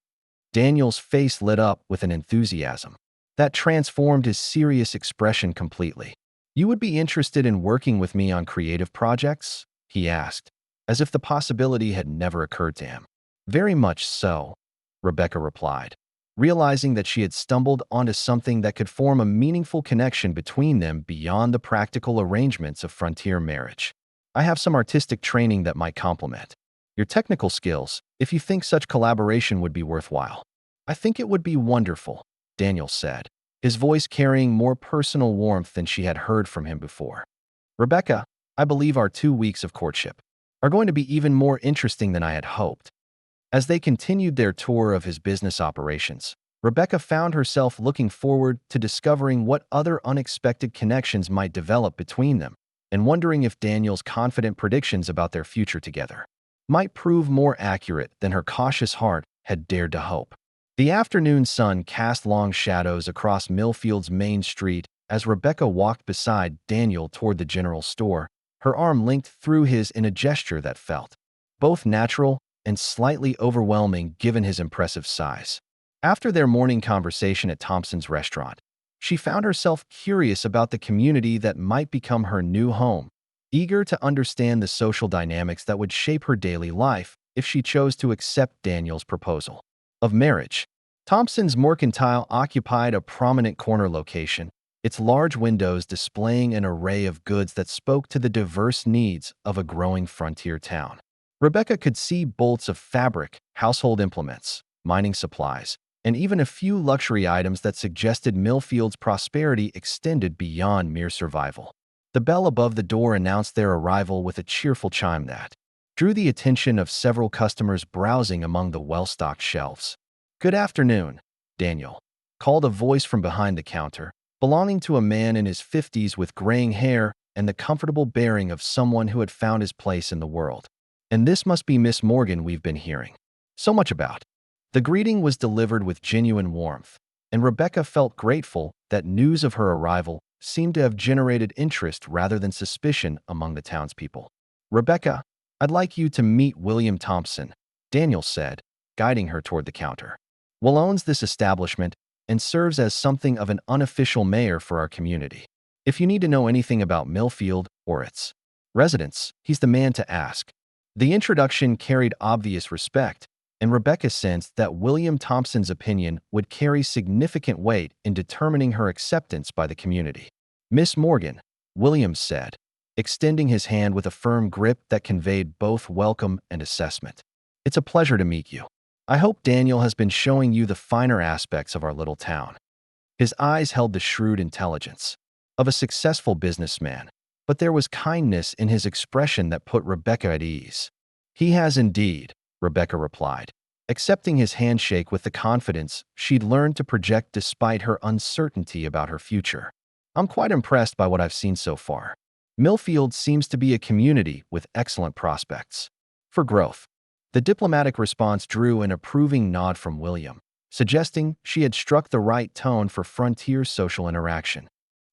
Daniel's face lit up with an enthusiasm that transformed his serious expression completely. "You would be interested in working with me on creative projects?" he asked, as if the possibility had never occurred to him. "Very much so," Rebecca replied, realizing that she had stumbled onto something that could form a meaningful connection between them beyond the practical arrangements of frontier marriage. "I have some artistic training that might complement your technical skills if you think such collaboration would be worthwhile." "I think it would be wonderful," Daniel said, his voice carrying more personal warmth than she had heard from him before. "Rebecca, I believe our 2 weeks of courtship are going to be even more interesting than I had hoped." As they continued their tour of his business operations, Rebecca found herself looking forward to discovering what other unexpected connections might develop between them, and wondering if Daniel's confident predictions about their future together might prove more accurate than her cautious heart had dared to hope. The afternoon sun cast long shadows across Millfield's main street as Rebecca walked beside Daniel toward the general store, her arm linked through his in a gesture that felt both natural and slightly overwhelming given his impressive size. After their morning conversation at Thompson's restaurant, she found herself curious about the community that might become her new home, eager to understand the social dynamics that would shape her daily life if she chose to accept Daniel's proposal of marriage. Thompson's Mercantile occupied a prominent corner location, its large windows displaying an array of goods that spoke to the diverse needs of a growing frontier town. Rebecca could see bolts of fabric, household implements, mining supplies, and even a few luxury items that suggested Millfield's prosperity extended beyond mere survival. The bell above the door announced their arrival with a cheerful chime that drew the attention of several customers browsing among the well-stocked shelves. "Good afternoon," Daniel called a voice from behind the counter, belonging to a man in his 50s with graying hair and the comfortable bearing of someone who had found his place in the world. "And this must be Miss Morgan we've been hearing so much about." The greeting was delivered with genuine warmth, and Rebecca felt grateful that news of her arrival seemed to have generated interest rather than suspicion among the townspeople. "Rebecca, I'd like you to meet William Thompson," Daniel said, guiding her toward the counter. "Will owns this establishment and serves as something of an unofficial mayor for our community. If you need to know anything about Millfield or its residents, he's the man to ask." The introduction carried obvious respect, and Rebecca sensed that William Thompson's opinion would carry significant weight in determining her acceptance by the community. "Miss Morgan," William said, extending his hand with a firm grip that conveyed both welcome and assessment. It's a pleasure to meet you. I hope Daniel has been showing you the finer aspects of our little town. His eyes held the shrewd intelligence of a successful businessman, but there was kindness in his expression that put Rebecca at ease. He has indeed, Rebecca replied, accepting his handshake with the confidence she'd learned to project despite her uncertainty about her future. I'm quite impressed by what I've seen so far. Millfield seems to be a community with excellent prospects for growth. The diplomatic response drew an approving nod from William, suggesting she had struck the right tone for frontier social interaction.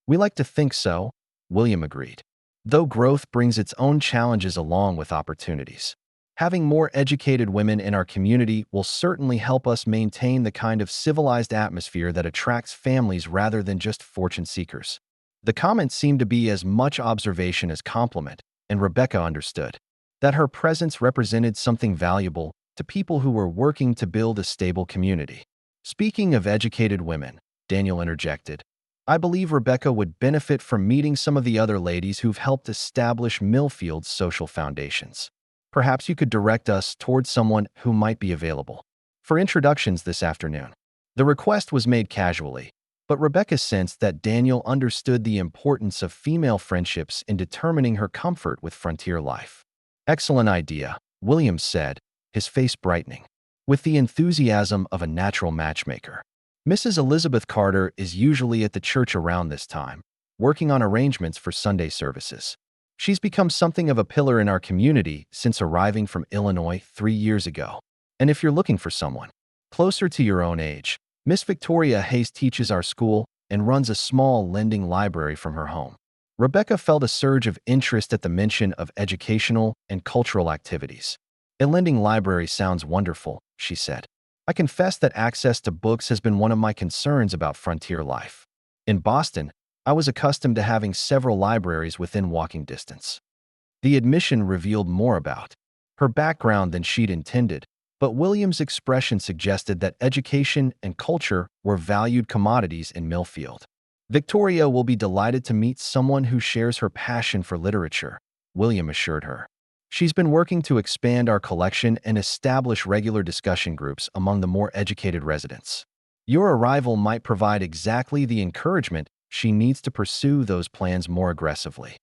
We like to think so, William agreed. Though growth brings its own challenges along with opportunities. Having more educated women in our community will certainly help us maintain the kind of civilized atmosphere that attracts families rather than just fortune seekers. The comment seemed to be as much observation as compliment, and Rebecca understood that her presence represented something valuable to people who were working to build a stable community. Speaking of educated women, Daniel interjected, I believe Rebecca would benefit from meeting some of the other ladies who've helped establish Millfield's social foundations. Perhaps you could direct us towards someone who might be available for introductions this afternoon. The request was made casually, but Rebecca sensed that Daniel understood the importance of female friendships in determining her comfort with frontier life. Excellent idea, Williams said, his face brightening with the enthusiasm of a natural matchmaker. Mrs. Elizabeth Carter is usually at the church around this time, working on arrangements for Sunday services. She's become something of a pillar in our community since arriving from Illinois 3 years ago. And if you're looking for someone closer to your own age, Miss Victoria Hayes teaches our school and runs a small lending library from her home. Rebecca felt a surge of interest at the mention of educational and cultural activities. A lending library sounds wonderful, she said. I confess that access to books has been one of my concerns about frontier life. In Boston, I was accustomed to having several libraries within walking distance. The admission revealed more about her background than she'd intended, but William's expression suggested that education and culture were valued commodities in Millfield. Victoria will be delighted to meet someone who shares her passion for literature, William assured her. She's been working to expand our collection and establish regular discussion groups among the more educated residents. Your arrival might provide exactly the encouragement she needs to pursue those plans more aggressively.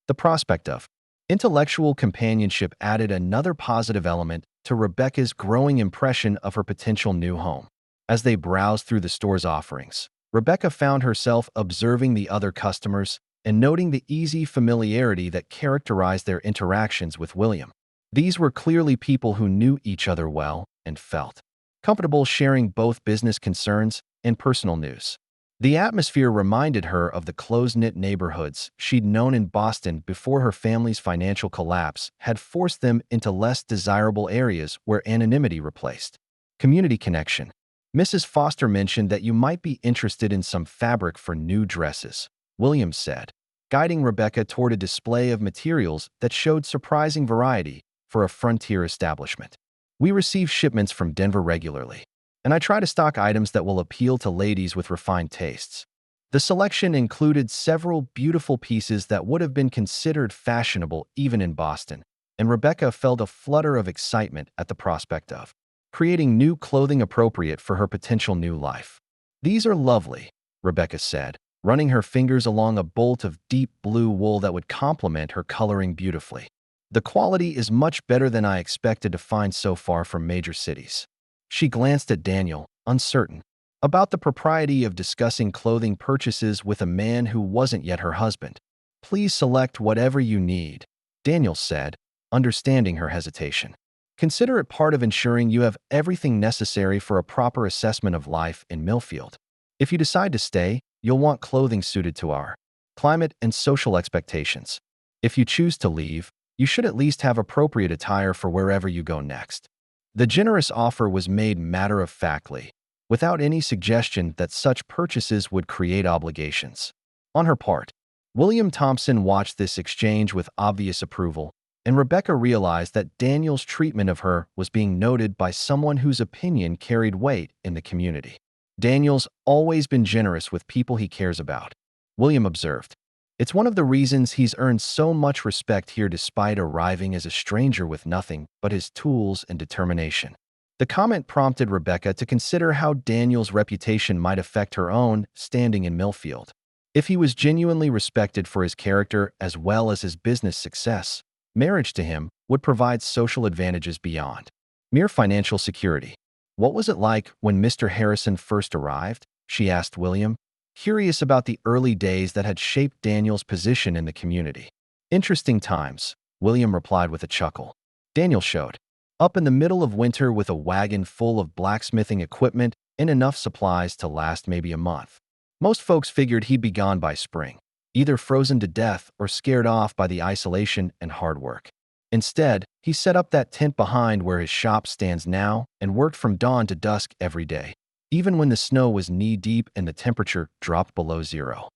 The prospect of intellectual companionship added another positive element to Rebecca's growing impression of her potential new home. As they browsed through the store's offerings, Rebecca found herself observing the other customers and noting the easy familiarity that characterized their interactions with William. These were clearly people who knew each other well and felt comfortable sharing both business concerns and personal news. The atmosphere reminded her of the close-knit neighborhoods she'd known in Boston before her family's financial collapse had forced them into less desirable areas where anonymity replaced community connection. Mrs. Foster mentioned that you might be interested in some fabric for new dresses, Williams said, guiding Rebecca toward a display of materials that showed surprising variety for a frontier establishment. We receive shipments from Denver regularly, and I try to stock items that will appeal to ladies with refined tastes. The selection included several beautiful pieces that would have been considered fashionable even in Boston, and Rebecca felt a flutter of excitement at the prospect of creating new clothing appropriate for her potential new life. These are lovely, Rebecca said, running her fingers along a bolt of deep blue wool that would complement her coloring beautifully. The quality is much better than I expected to find so far from major cities. She glanced at Daniel, uncertain about the propriety of discussing clothing purchases with a man who wasn't yet her husband. Please select whatever you need, Daniel said, understanding her hesitation. Consider it part of ensuring you have everything necessary for a proper assessment of life in Millfield. If you decide to stay, you'll want clothing suited to our climate and social expectations. If you choose to leave, you should at least have appropriate attire for wherever you go next. The generous offer was made matter-of-factly, without any suggestion that such purchases would create obligations. On her part, William Thompson watched this exchange with obvious approval, and Rebecca realized that Daniel's treatment of her was being noted by someone whose opinion carried weight in the community. Daniel's always been generous with people he cares about, William observed. It's one of the reasons he's earned so much respect here despite arriving as a stranger with nothing but his tools and determination. The comment prompted Rebecca to consider how Daniel's reputation might affect her own standing in Millfield. If he was genuinely respected for his character as well as his business success, marriage to him would provide social advantages beyond mere financial security. What was it like when Mr. Harrison first arrived? She asked William, curious about the early days that had shaped Daniel's position in the community. Interesting times, William replied with a chuckle. Daniel showed up in the middle of winter with a wagon full of blacksmithing equipment and enough supplies to last maybe a month. Most folks figured he'd be gone by spring, either frozen to death or scared off by the isolation and hard work. Instead, he set up that tent behind where his shop stands now and worked from dawn to dusk every day, even when the snow was knee-deep and the temperature dropped below zero.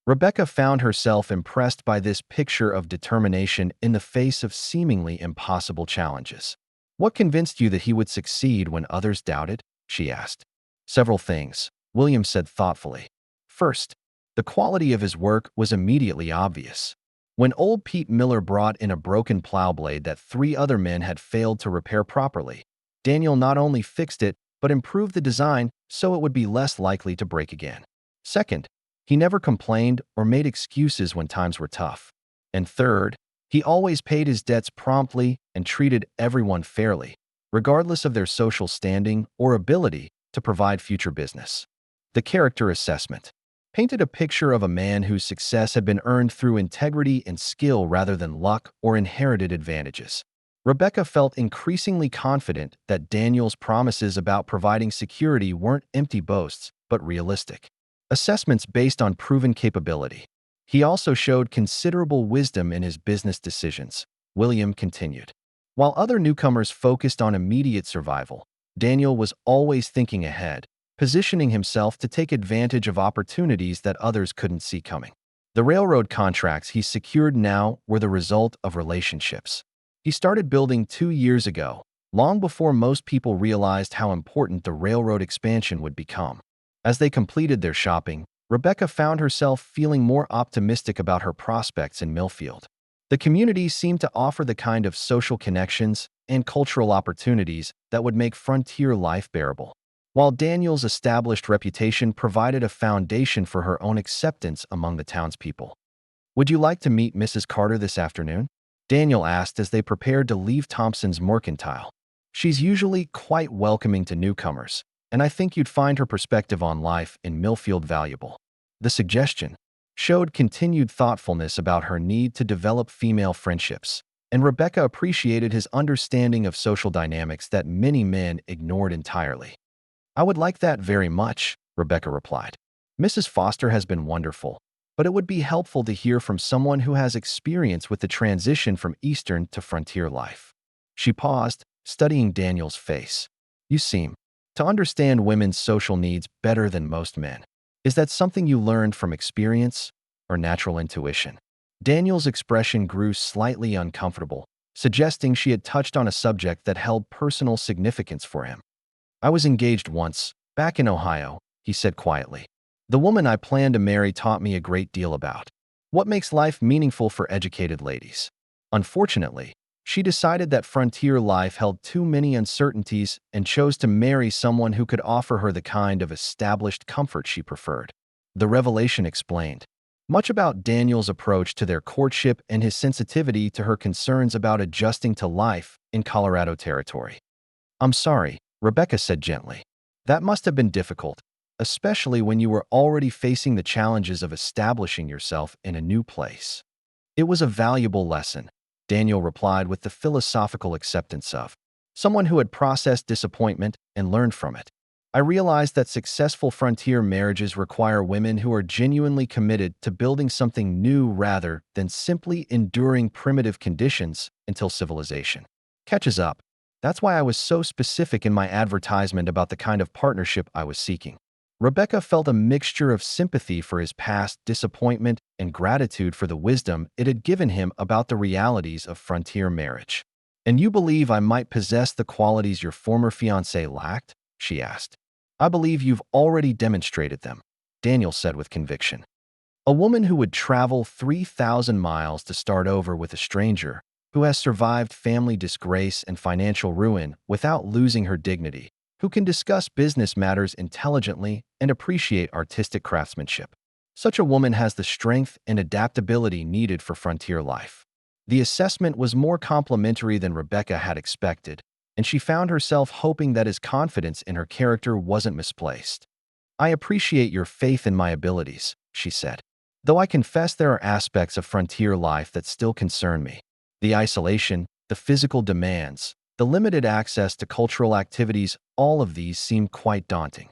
Rebecca found herself impressed by this picture of determination in the face of seemingly impossible challenges. What convinced you that he would succeed when others doubted? She asked. Several things, William said thoughtfully. First, the quality of his work was immediately obvious. When old Pete Miller brought in a broken plow blade that 3 other men had failed to repair properly, Daniel not only fixed it, but improved the design so it would be less likely to break again. Second, he never complained or made excuses when times were tough. And third, he always paid his debts promptly and treated everyone fairly, regardless of their social standing or ability to provide future business. The character assessment painted a picture of a man whose success had been earned through integrity and skill rather than luck or inherited advantages. Rebecca felt increasingly confident that Daniel's promises about providing security weren't empty boasts, but realistic assessments based on proven capability. He also showed considerable wisdom in his business decisions, William continued. While other newcomers focused on immediate survival, Daniel was always thinking ahead, positioning himself to take advantage of opportunities that others couldn't see coming. The railroad contracts he secured now were the result of relationships he started building 2 years ago, long before most people realized how important the railroad expansion would become. As they completed their shopping, Rebecca found herself feeling more optimistic about her prospects in Millfield. The community seemed to offer the kind of social connections and cultural opportunities that would make frontier life bearable, while Daniel's established reputation provided a foundation for her own acceptance among the townspeople. "Would you like to meet Mrs. Carter this afternoon?" Daniel asked as they prepared to leave Thompson's Mercantile. "She's usually quite welcoming to newcomers, and I think you'd find her perspective on life in Millfield valuable." The suggestion showed continued thoughtfulness about her need to develop female friendships, and Rebecca appreciated his understanding of social dynamics that many men ignored entirely. "I would like that very much," Rebecca replied. "Mrs. Foster has been wonderful, but it would be helpful to hear from someone who has experience with the transition from Eastern to frontier life." She paused, studying Daniel's face. "You seem to understand women's social needs better than most men. Is that something you learned from experience or natural intuition?" Daniel's expression grew slightly uncomfortable, suggesting she had touched on a subject that held personal significance for him. "I was engaged once, back in Ohio," he said quietly. "The woman I planned to marry taught me a great deal about what makes life meaningful for educated ladies. Unfortunately, she decided that frontier life held too many uncertainties and chose to marry someone who could offer her the kind of established comfort she preferred." The revelation explained much about Daniel's approach to their courtship and his sensitivity to her concerns about adjusting to life in Colorado territory. "I'm sorry," Rebecca said gently. "That must have been difficult, especially when you were already facing the challenges of establishing yourself in a new place." "It was a valuable lesson," Daniel replied with the philosophical acceptance of someone who had processed disappointment and learned from it. "I realized that successful frontier marriages require women who are genuinely committed to building something new rather than simply enduring primitive conditions until civilization catches up. That's why I was so specific in my advertisement about the kind of partnership I was seeking." Rebecca felt a mixture of sympathy for his past disappointment and gratitude for the wisdom it had given him about the realities of frontier marriage. "And you believe I might possess the qualities your former fiancé lacked?" she asked. "I believe you've already demonstrated them," Daniel said with conviction. A woman who would travel 3,000 miles to start over with a stranger, who has survived family disgrace and financial ruin without losing her dignity, who can discuss business matters intelligently and appreciate artistic craftsmanship. Such a woman has the strength and adaptability needed for frontier life. The assessment was more complimentary than Rebecca had expected, and she found herself hoping that his confidence in her character wasn't misplaced. "I appreciate your faith in my abilities," she said. "Though I confess there are aspects of frontier life that still concern me. The isolation, the physical demands, the limited access to cultural activities, all of these seem quite daunting."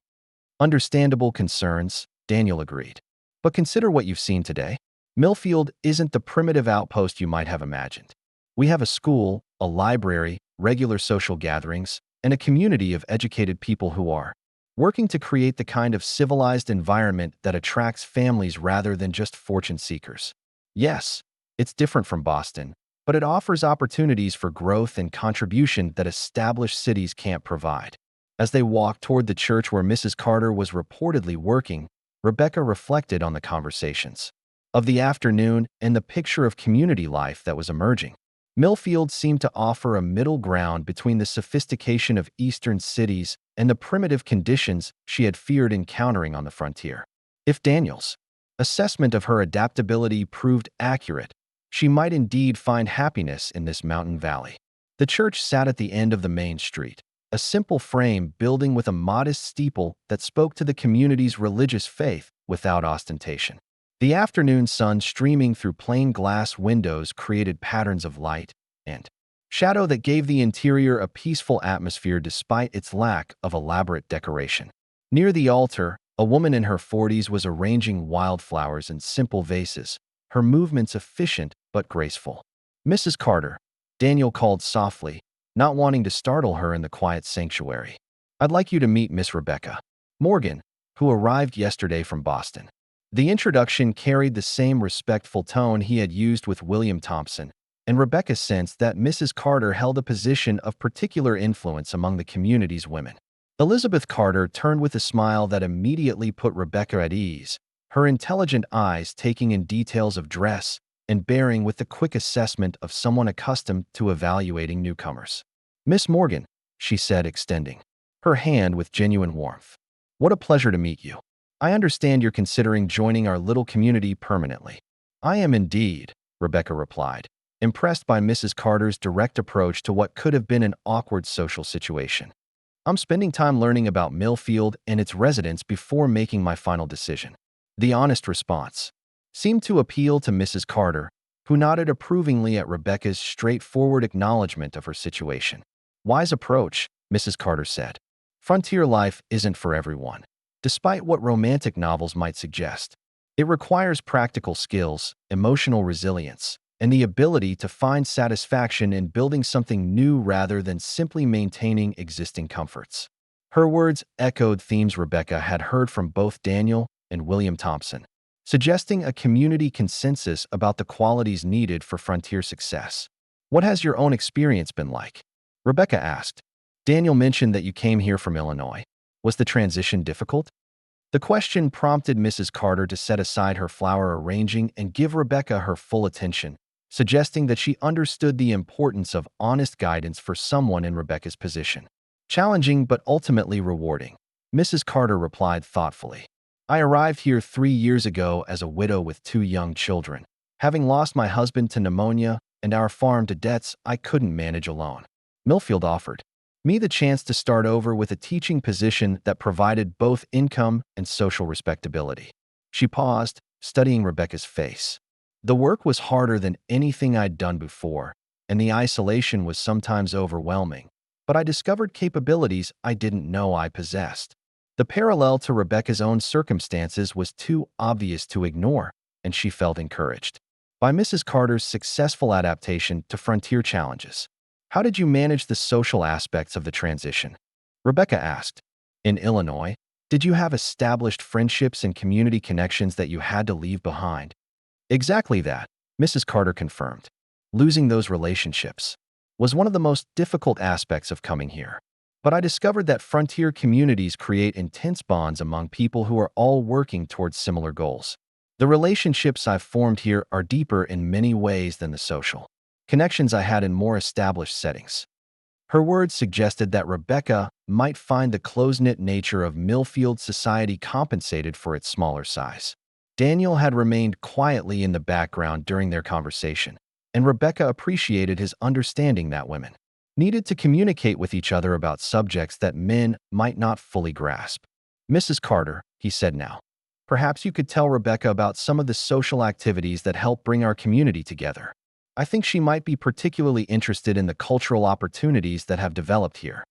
"Understandable concerns," Daniel agreed. "But consider what you've seen today. Millfield isn't the primitive outpost you might have imagined. We have a school, a library, regular social gatherings, and a community of educated people who are working to create the kind of civilized environment that attracts families rather than just fortune seekers. Yes, it's different from Boston, but it offers opportunities for growth and contribution that established cities can't provide." As they walked toward the church where Mrs. Carter was reportedly working, Rebecca reflected on the conversations of the afternoon and the picture of community life that was emerging. Millfield seemed to offer a middle ground between the sophistication of eastern cities and the primitive conditions she had feared encountering on the frontier. If Daniel's assessment of her adaptability proved accurate, she might indeed find happiness in this mountain valley. The church sat at the end of the main street, a simple frame building with a modest steeple that spoke to the community's religious faith without ostentation. The afternoon sun streaming through plain glass windows created patterns of light and shadow that gave the interior a peaceful atmosphere despite its lack of elaborate decoration. Near the altar, a woman in her 40s was arranging wildflowers in simple vases, her movements efficient but graceful. "Mrs. Carter," Daniel called softly, not wanting to startle her in the quiet sanctuary. "I'd like you to meet Miss Rebecca Morgan, who arrived yesterday from Boston." The introduction carried the same respectful tone he had used with William Thompson, and Rebecca sensed that Mrs. Carter held a position of particular influence among the community's women. Elizabeth Carter turned with a smile that immediately put Rebecca at ease, her intelligent eyes taking in details of dress and bearing with the quick assessment of someone accustomed to evaluating newcomers. "Miss Morgan," she said, extending her hand with genuine warmth. "What a pleasure to meet you. I understand you're considering joining our little community permanently." "I am indeed," Rebecca replied, impressed by Mrs. Carter's direct approach to what could have been an awkward social situation. "I'm spending time learning about Millfield and its residents before making my final decision." The honest response seemed to appeal to Mrs. Carter, who nodded approvingly at Rebecca's straightforward acknowledgement of her situation. "Wise approach," Mrs. Carter said. "Frontier life isn't for everyone, despite what romantic novels might suggest. It requires practical skills, emotional resilience, and the ability to find satisfaction in building something new rather than simply maintaining existing comforts." Her words echoed themes Rebecca had heard from both Daniel and William Thompson, suggesting a community consensus about the qualities needed for frontier success. "What has your own experience been like?" Rebecca asked. "Daniel mentioned that you came here from Illinois. Was the transition difficult?" The question prompted Mrs. Carter to set aside her flower arranging and give Rebecca her full attention, suggesting that she understood the importance of honest guidance for someone in Rebecca's position. "Challenging but ultimately rewarding," Mrs. Carter replied thoughtfully. "I arrived here 3 years ago as a widow with 2 young children, having lost my husband to pneumonia and our farm to debts I couldn't manage alone. Millfield offered me the chance to start over with a teaching position that provided both income and social respectability." She paused, studying Rebecca's face. "The work was harder than anything I'd done before, and the isolation was sometimes overwhelming, but I discovered capabilities I didn't know I possessed." The parallel to Rebecca's own circumstances was too obvious to ignore, and she felt encouraged by Mrs. Carter's successful adaptation to frontier challenges. "How did you manage the social aspects of the transition?" Rebecca asked. "In Illinois, did you have established friendships and community connections that you had to leave behind?" "Exactly that," Mrs. Carter confirmed. "Losing those relationships was one of the most difficult aspects of coming here. But I discovered that frontier communities create intense bonds among people who are all working towards similar goals." The relationships I've formed here are deeper in many ways than the social connections I had in more established settings. Her words suggested that Rebecca might find the close-knit nature of Millfield society compensated for its smaller size. Daniel had remained quietly in the background during their conversation, and Rebecca appreciated his understanding that women needed to communicate with each other about subjects that men might not fully grasp. Mrs. Carter, he said now, perhaps you could tell Rebecca about some of the social activities that help bring our community together. I think she might be particularly interested in the cultural opportunities that have developed here.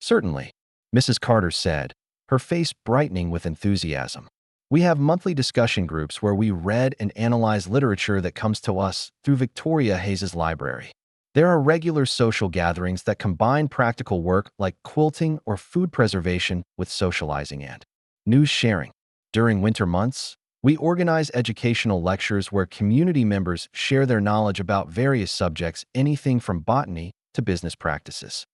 Certainly, Mrs. Carter said, her face brightening with enthusiasm. We have monthly discussion groups where we read and analyze literature that comes to us through Victoria Hayes's library. There are regular social gatherings that combine practical work like quilting or food preservation with socializing and news sharing. During winter months, we organize educational lectures where community members share their knowledge about various subjects, anything from botany to business practices.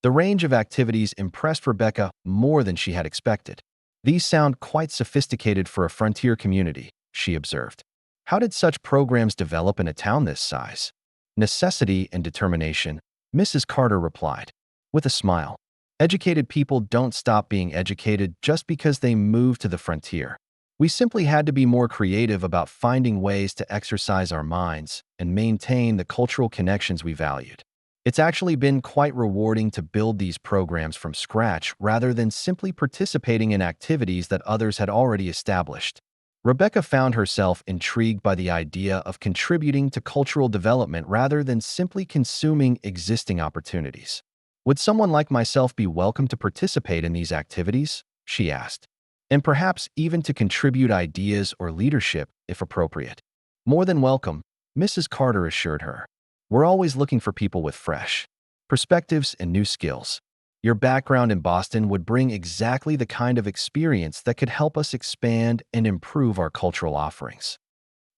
The range of activities impressed Rebecca more than she had expected. These sound quite sophisticated for a frontier community, she observed. How did such programs develop in a town this size? Necessity and determination, Mrs. Carter replied, with a smile. Educated people don't stop being educated just because they move to the frontier. We simply had to be more creative about finding ways to exercise our minds and maintain the cultural connections we valued. It's actually been quite rewarding to build these programs from scratch rather than simply participating in activities that others had already established. Rebecca found herself intrigued by the idea of contributing to cultural development rather than simply consuming existing opportunities. Would someone like myself be welcome to participate in these activities? She asked. And perhaps even to contribute ideas or leadership, if appropriate. More than welcome, Mrs. Carter assured her. We're always looking for people with fresh perspectives and new skills. Your background in Boston would bring exactly the kind of experience that could help us expand and improve our cultural offerings.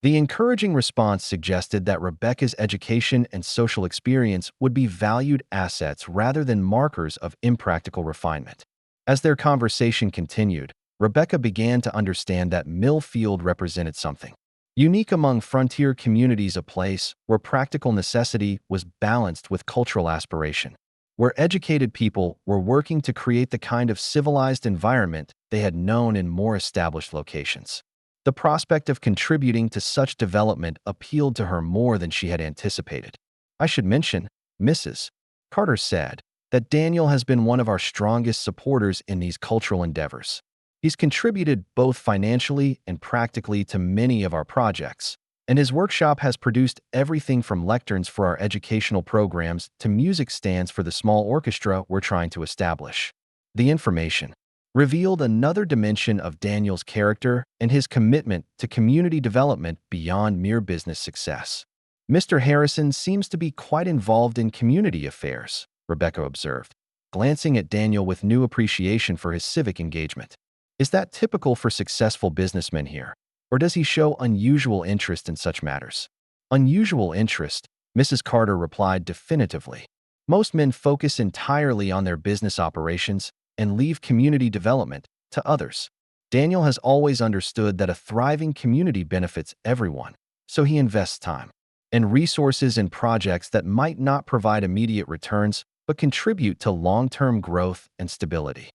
The encouraging response suggested that Rebecca's education and social experience would be valued assets rather than markers of impractical refinement. As their conversation continued, Rebecca began to understand that Millfield represented something unique among frontier communities, a place where practical necessity was balanced with cultural aspiration, where educated people were working to create the kind of civilized environment they had known in more established locations. The prospect of contributing to such development appealed to her more than she had anticipated. I should mention, Mrs. Carter said, that Daniel has been one of our strongest supporters in these cultural endeavors. He's contributed both financially and practically to many of our projects, and his workshop has produced everything from lecterns for our educational programs to music stands for the small orchestra we're trying to establish. The information revealed another dimension of Daniel's character and his commitment to community development beyond mere business success. Mr. Harrison seems to be quite involved in community affairs, Rebecca observed, glancing at Daniel with new appreciation for his civic engagement. Is that typical for successful businessmen here, or does he show unusual interest in such matters? Unusual interest, Mrs. Carter replied definitively. Most men focus entirely on their business operations and leave community development to others. Daniel has always understood that a thriving community benefits everyone, so he invests time and resources in projects that might not provide immediate returns but contribute to long-term growth and stability.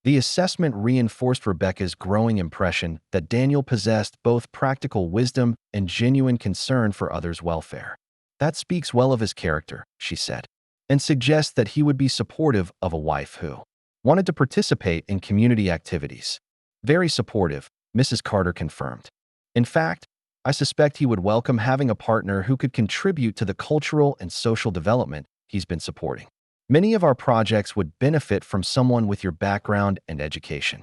The assessment reinforced Rebecca's growing impression that Daniel possessed both practical wisdom and genuine concern for others' welfare. That speaks well of his character, she said, and suggests that he would be supportive of a wife who wanted to participate in community activities. Very supportive, Mrs. Carter confirmed. In fact, I suspect he would welcome having a partner who could contribute to the cultural and social development he's been supporting. Many of our projects would benefit from someone with your background and education.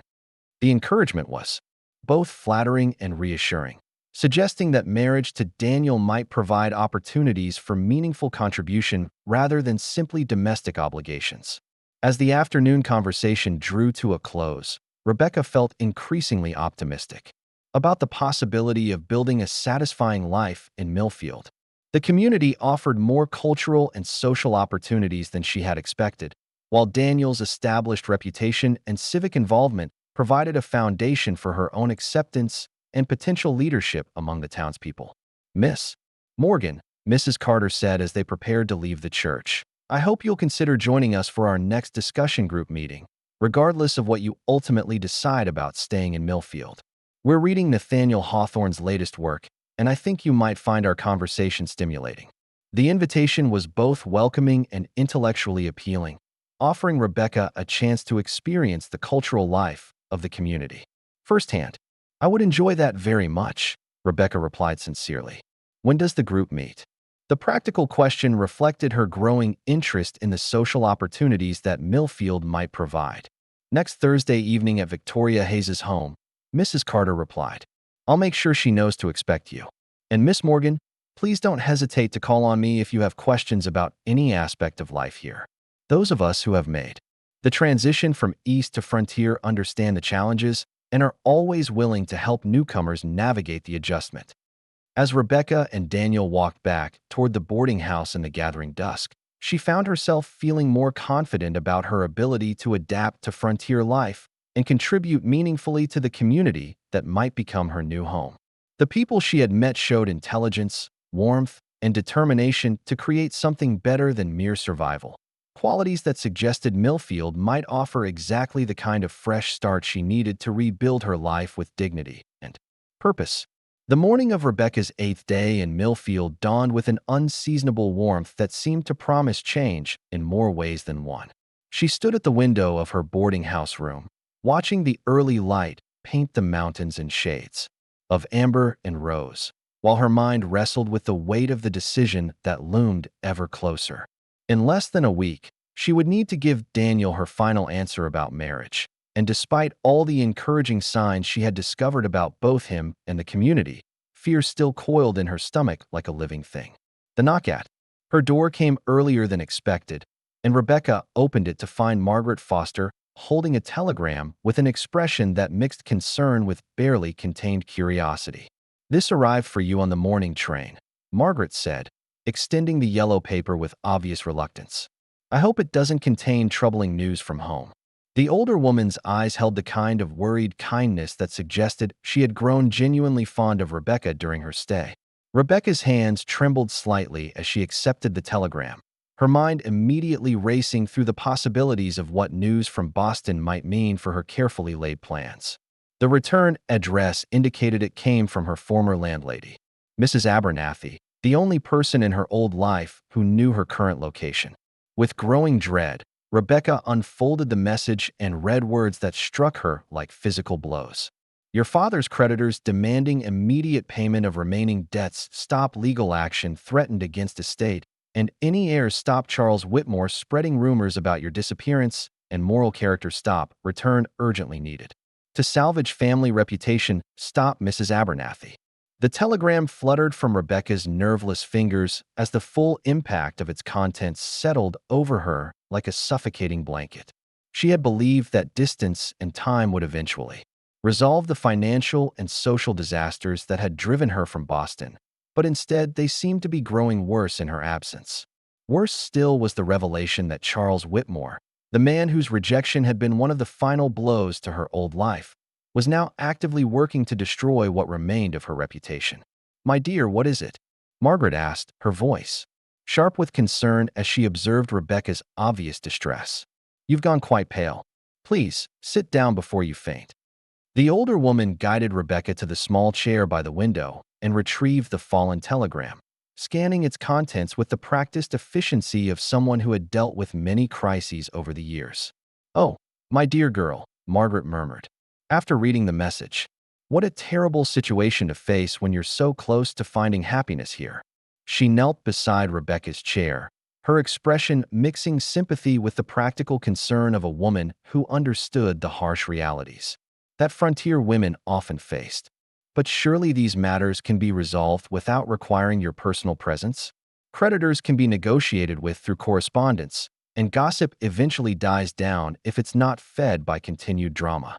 The encouragement was both flattering and reassuring, suggesting that marriage to Daniel might provide opportunities for meaningful contribution rather than simply domestic obligations. As the afternoon conversation drew to a close, Rebecca felt increasingly optimistic about the possibility of building a satisfying life in Millfield. The community offered more cultural and social opportunities than she had expected, while Daniel's established reputation and civic involvement provided a foundation for her own acceptance and potential leadership among the townspeople. Miss Morgan, Mrs. Carter said as they prepared to leave the church, I hope you'll consider joining us for our next discussion group meeting, regardless of what you ultimately decide about staying in Millfield. We're reading Nathaniel Hawthorne's latest work, and I think you might find our conversation stimulating. The invitation was both welcoming and intellectually appealing, offering Rebecca a chance to experience the cultural life of the community firsthand. I would enjoy that very much, Rebecca replied sincerely. When does the group meet? The practical question reflected her growing interest in the social opportunities that Millfield might provide. Next Thursday evening at Victoria Hayes's home, Mrs. Carter replied. I'll make sure she knows to expect you. And Miss Morgan, please don't hesitate to call on me if you have questions about any aspect of life here. Those of us who have made the transition from East to Frontier understand the challenges and are always willing to help newcomers navigate the adjustment. As Rebecca and Daniel walked back toward the boarding house in the gathering dusk, she found herself feeling more confident about her ability to adapt to frontier life and contribute meaningfully to the community that might become her new home. The people she had met showed intelligence, warmth, and determination to create something better than mere survival, qualities that suggested Millfield might offer exactly the kind of fresh start she needed to rebuild her life with dignity and purpose. The morning of Rebecca's 8th day in Millfield dawned with an unseasonable warmth that seemed to promise change in more ways than one. She stood at the window of her boarding house room, watching the early light paint the mountains in shades of amber and rose, while her mind wrestled with the weight of the decision that loomed ever closer. In less than a week, she would need to give Daniel her final answer about marriage, and despite all the encouraging signs she had discovered about both him and the community, fear still coiled in her stomach like a living thing. The knock at her door came earlier than expected, and Rebecca opened it to find Margaret Foster holding a telegram with an expression that mixed concern with barely contained curiosity. This arrived for you on the morning train, Margaret said, extending the yellow paper with obvious reluctance. I hope it doesn't contain troubling news from home. The older woman's eyes held the kind of worried kindness that suggested she had grown genuinely fond of Rebecca during her stay. Rebecca's hands trembled slightly as she accepted the telegram, her mind immediately racing through the possibilities of what news from Boston might mean for her carefully laid plans. The return address indicated it came from her former landlady, Mrs. Abernathy, the only person in her old life who knew her current location. With growing dread, Rebecca unfolded the message and read words that struck her like physical blows. Your father's creditors demanding immediate payment of remaining debts stop legal action threatened against estate, and any heirs stop Charles Whitmore spreading rumors about your disappearance, and moral character stop return urgently needed. To salvage family reputation, stop Mrs. Abernathy. The telegram fluttered from Rebecca's nerveless fingers as the full impact of its contents settled over her like a suffocating blanket. She had believed that distance and time would eventually resolve the financial and social disasters that had driven her from Boston, but instead they seemed to be growing worse in her absence. Worse still was the revelation that Charles Whitmore, the man whose rejection had been one of the final blows to her old life, was now actively working to destroy what remained of her reputation. My dear, what is it? Margaret asked, her voice sharp with concern as she observed Rebecca's obvious distress. You've gone quite pale. Please, sit down before you faint. The older woman guided Rebecca to the small chair by the window and retrieved the fallen telegram, scanning its contents with the practiced efficiency of someone who had dealt with many crises over the years. Oh, my dear girl, Margaret murmured. After reading the message, what a terrible situation to face when you're so close to finding happiness here. She knelt beside Rebecca's chair, her expression mixing sympathy with the practical concern of a woman who understood the harsh realities that frontier women often faced. But surely these matters can be resolved without requiring your personal presence? Creditors can be negotiated with through correspondence, and gossip eventually dies down if it's not fed by continued drama.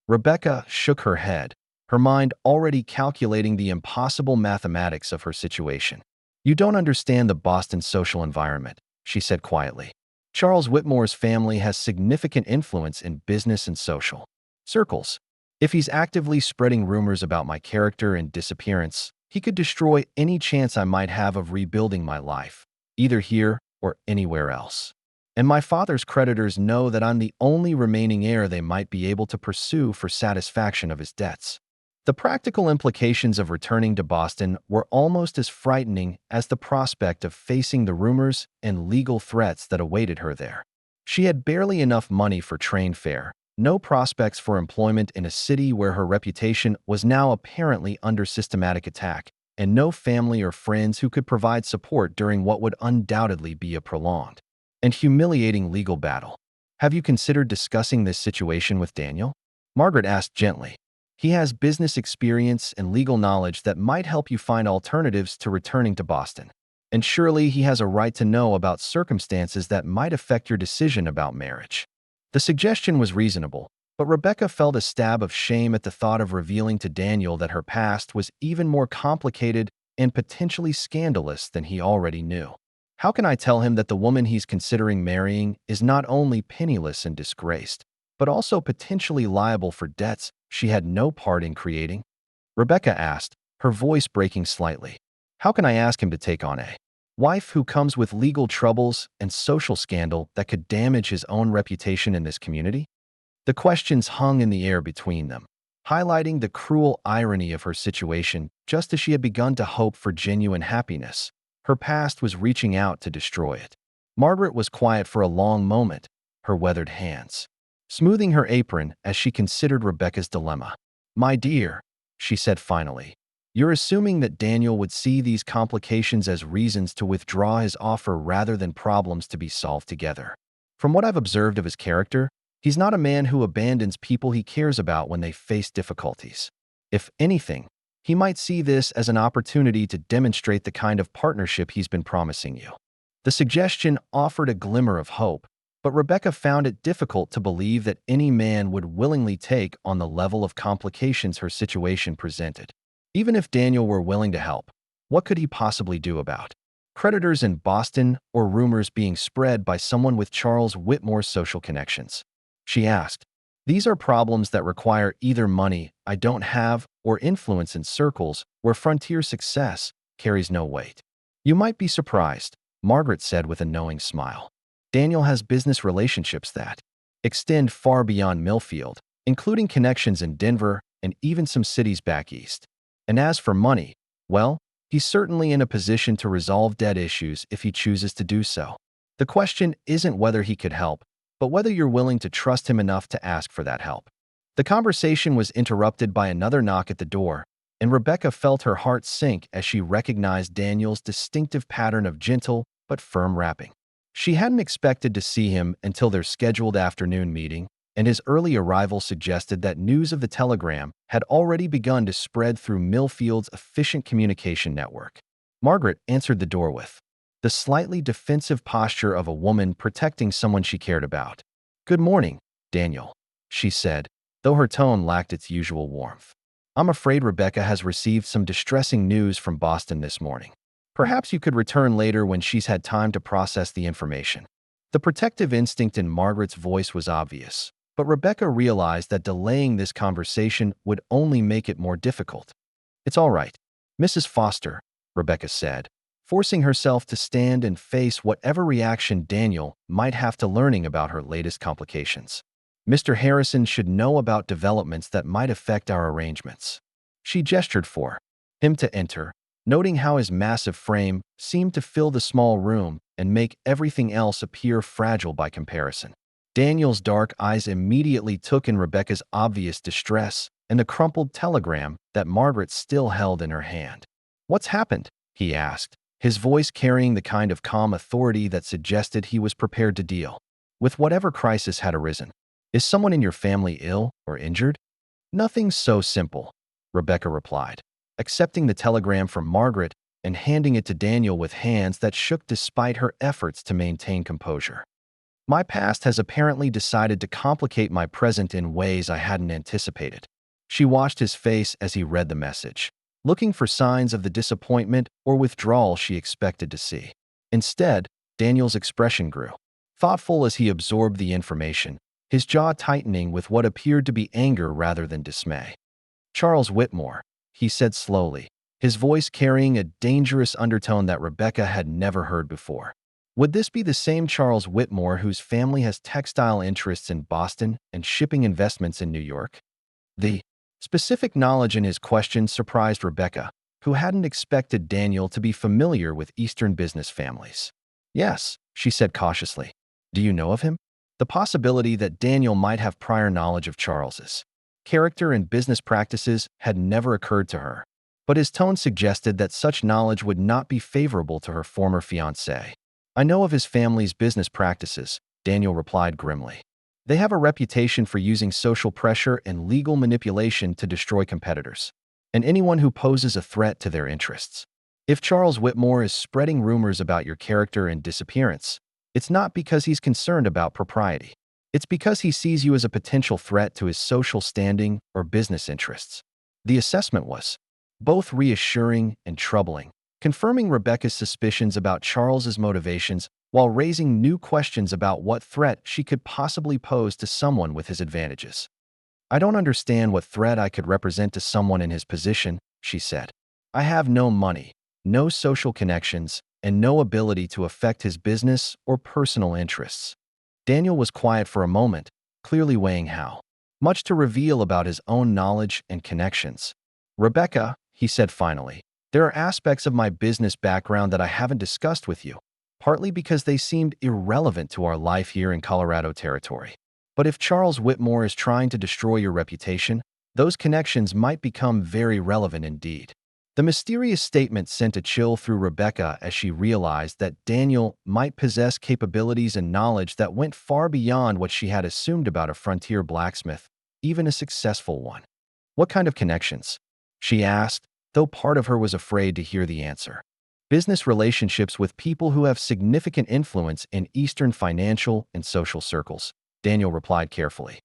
Rebecca shook her head, her mind already calculating the impossible mathematics of her situation. You don't understand the Boston social environment, she said quietly. Charles Whitmore's family has significant influence in business and social circles. If he's actively spreading rumors about my character and disappearance, he could destroy any chance I might have of rebuilding my life, either here or anywhere else. And my father's creditors know that I'm the only remaining heir they might be able to pursue for satisfaction of his debts. The practical implications of returning to Boston were almost as frightening as the prospect of facing the rumors and legal threats that awaited her there. She had barely enough money for train fare, no prospects for employment in a city where her reputation was now apparently under systematic attack, and no family or friends who could provide support during what would undoubtedly be a prolonged and humiliating legal battle. "Have you considered discussing this situation with Daniel?" Margaret asked gently. "He has business experience and legal knowledge that might help you find alternatives to returning to Boston. And surely he has a right to know about circumstances that might affect your decision about marriage." The suggestion was reasonable, but Rebecca felt a stab of shame at the thought of revealing to Daniel that her past was even more complicated and potentially scandalous than he already knew. How can I tell him that the woman he's considering marrying is not only penniless and disgraced, but also potentially liable for debts she had no part in creating? Rebecca asked, her voice breaking slightly. How can I ask him to take on a wife who comes with legal troubles and social scandal that could damage his own reputation in this community? The questions hung in the air between them, highlighting the cruel irony of her situation just as she had begun to hope for genuine happiness. Her past was reaching out to destroy it. Margaret was quiet for a long moment, her weathered hands smoothing her apron as she considered Rebecca's dilemma. "My dear," she said finally, "you're assuming that Daniel would see these complications as reasons to withdraw his offer rather than problems to be solved together. From what I've observed of his character, he's not a man who abandons people he cares about when they face difficulties. If anything, he might see this as an opportunity to demonstrate the kind of partnership he's been promising you." The suggestion offered a glimmer of hope, but Rebecca found it difficult to believe that any man would willingly take on the level of complications her situation presented. Even if Daniel were willing to help, what could he possibly do about creditors in Boston or rumors being spread by someone with Charles Whitmore's social connections? She asked. "These are problems that require either money I don't have or influence in circles where frontier success carries no weight." "You might be surprised," Margaret said with a knowing smile. "Daniel has business relationships that extend far beyond Millfield, including connections in Denver and even some cities back east. And as for money, well, he's certainly in a position to resolve debt issues if he chooses to do so. The question isn't whether he could help, but whether you're willing to trust him enough to ask for that help." The conversation was interrupted by another knock at the door, and Rebecca felt her heart sink as she recognized Daniel's distinctive pattern of gentle but firm rapping. She hadn't expected to see him until their scheduled afternoon meeting, and his early arrival suggested that news of the telegram had already begun to spread through Millfield's efficient communication network. Margaret answered the door with the slightly defensive posture of a woman protecting someone she cared about. "Good morning, Daniel," she said, though her tone lacked its usual warmth. "I'm afraid Rebecca has received some distressing news from Boston this morning. Perhaps you could return later when she's had time to process the information." The protective instinct in Margaret's voice was obvious, but Rebecca realized that delaying this conversation would only make it more difficult. "It's all right, Mrs. Foster," Rebecca said, forcing herself to stand and face whatever reaction Daniel might have to learning about her latest complications. "Mr. Harrison should know about developments that might affect our arrangements." She gestured for him to enter, noting how his massive frame seemed to fill the small room and make everything else appear fragile by comparison. Daniel's dark eyes immediately took in Rebecca's obvious distress and the crumpled telegram that Margaret still held in her hand. "What's happened?" he asked, his voice carrying the kind of calm authority that suggested he was prepared to deal with whatever crisis had arisen. "Is someone in your family ill or injured?" "Nothing so simple," Rebecca replied, accepting the telegram from Margaret and handing it to Daniel with hands that shook despite her efforts to maintain composure. "My past has apparently decided to complicate my present in ways I hadn't anticipated." She watched his face as he read the message, looking for signs of the disappointment or withdrawal she expected to see. Instead, Daniel's expression grew thoughtful as he absorbed the information, his jaw tightening with what appeared to be anger rather than dismay. "Charles Whitmore," he said slowly, his voice carrying a dangerous undertone that Rebecca had never heard before. Would this be the same Charles Whitmore whose family has textile interests in Boston and shipping investments in New York? The specific knowledge in his question surprised Rebecca, who hadn't expected Daniel to be familiar with Eastern business families. "Yes," she said cautiously. "Do you know of him?" The possibility that Daniel might have prior knowledge of Charles's character and business practices had never occurred to her, but his tone suggested that such knowledge would not be favorable to her former fiancé. "I know of his family's business practices," Daniel replied grimly. "They have a reputation for using social pressure and legal manipulation to destroy competitors, and anyone who poses a threat to their interests. If Charles Whitmore is spreading rumors about your character and disappearance, it's not because he's concerned about propriety. It's because he sees you as a potential threat to his social standing or business interests." The assessment was both reassuring and troubling, confirming Rebecca's suspicions about Charles's motivations while raising new questions about what threat she could possibly pose to someone with his advantages. "I don't understand what threat I could represent to someone in his position," she said. "I have no money, no social connections, and no ability to affect his business or personal interests." Daniel was quiet for a moment, clearly weighing how much to reveal about his own knowledge and connections. "Rebecca," he said finally, "there are aspects of my business background that I haven't discussed with you, partly because they seemed irrelevant to our life here in Colorado territory. But if Charles Whitmore is trying to destroy your reputation, those connections might become very relevant indeed." The mysterious statement sent a chill through Rebecca as she realized that Daniel might possess capabilities and knowledge that went far beyond what she had assumed about a frontier blacksmith, even a successful one. "What kind of connections?" she asked, though part of her was afraid to hear the answer. "Business relationships with people who have significant influence in Eastern financial and social circles," Daniel replied carefully.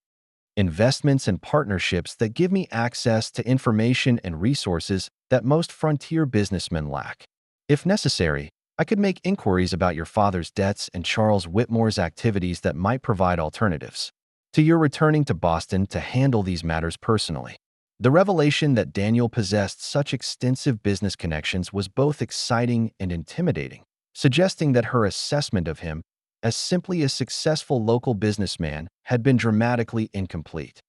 "Investments and partnerships that give me access to information and resources that most frontier businessmen lack. If necessary, I could make inquiries about your father's debts and Charles Whitmore's activities that might provide alternatives to your returning to Boston to handle these matters personally." The revelation that Daniel possessed such extensive business connections was both exciting and intimidating, suggesting that her assessment of him as simply a successful local businessman had been dramatically incomplete.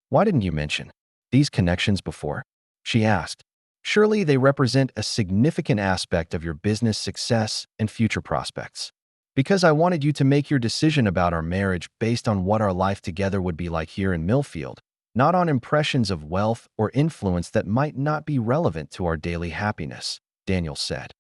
"Why didn't you mention these connections before?" she asked. "Surely they represent a significant aspect of your business success and future prospects." "Because I wanted you to make your decision about our marriage based on what our life together would be like here in Millfield, not on impressions of wealth or influence that might not be relevant to our daily happiness," Daniel said.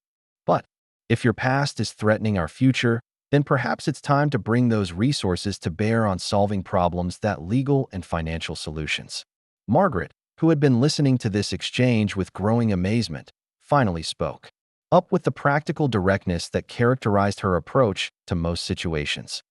"But if your past is threatening our future, then perhaps it's time to bring those resources to bear on solving problems that legal and financial solutions." Margaret, who had been listening to this exchange with growing amazement, finally spoke up with the practical directness that characterized her approach to most situations.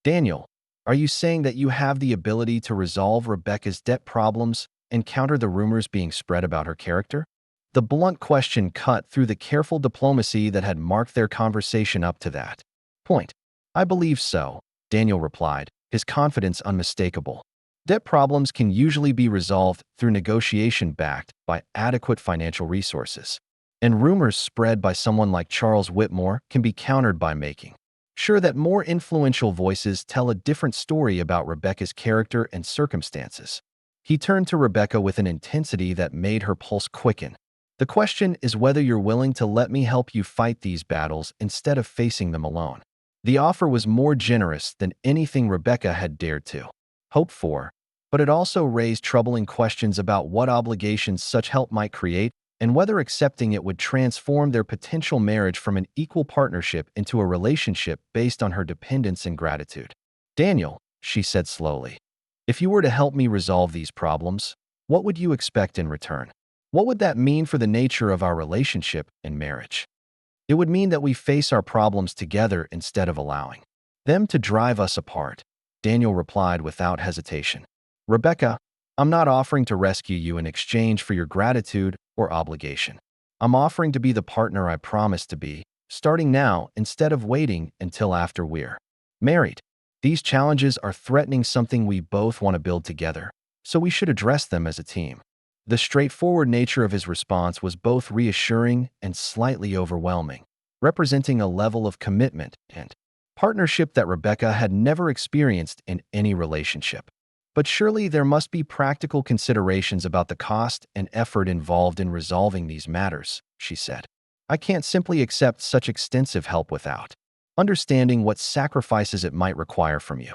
"Daniel, are you saying that you have the ability to resolve Rebecca's debt problems and counter the rumors being spread about her character?" The blunt question cut through the careful diplomacy that had marked their conversation up to that point. "I believe so," Daniel replied, his confidence unmistakable. "Debt problems can usually be resolved through negotiation backed by adequate financial resources, and rumors spread by someone like Charles Whitmore can be countered by making sure that more influential voices tell a different story about Rebecca's character and circumstances." He turned to Rebecca with an intensity that made her pulse quicken. "The question is whether you're willing to let me help you fight these battles instead of facing them alone." The offer was more generous than anything Rebecca had dared to hope for, but it also raised troubling questions about what obligations such help might create and whether accepting it would transform their potential marriage from an equal partnership into a relationship based on her dependence and gratitude. "Daniel," she said slowly, "if you were to help me resolve these problems, what would you expect in return? What would that mean for the nature of our relationship and marriage?" "It would mean that we face our problems together instead of allowing them to drive us apart," Daniel replied without hesitation. "Rebecca, I'm not offering to rescue you in exchange for your gratitude or obligation. I'm offering to be the partner I promised to be, starting now instead of waiting until after we're married." These challenges are threatening something we both want to build together, so we should address them as a team. The straightforward nature of his response was both reassuring and slightly overwhelming, representing a level of commitment and partnership that Rebecca had never experienced in any relationship. But surely there must be practical considerations about the cost and effort involved in resolving these matters, she said. I can't simply accept such extensive help without understanding what sacrifices it might require from you.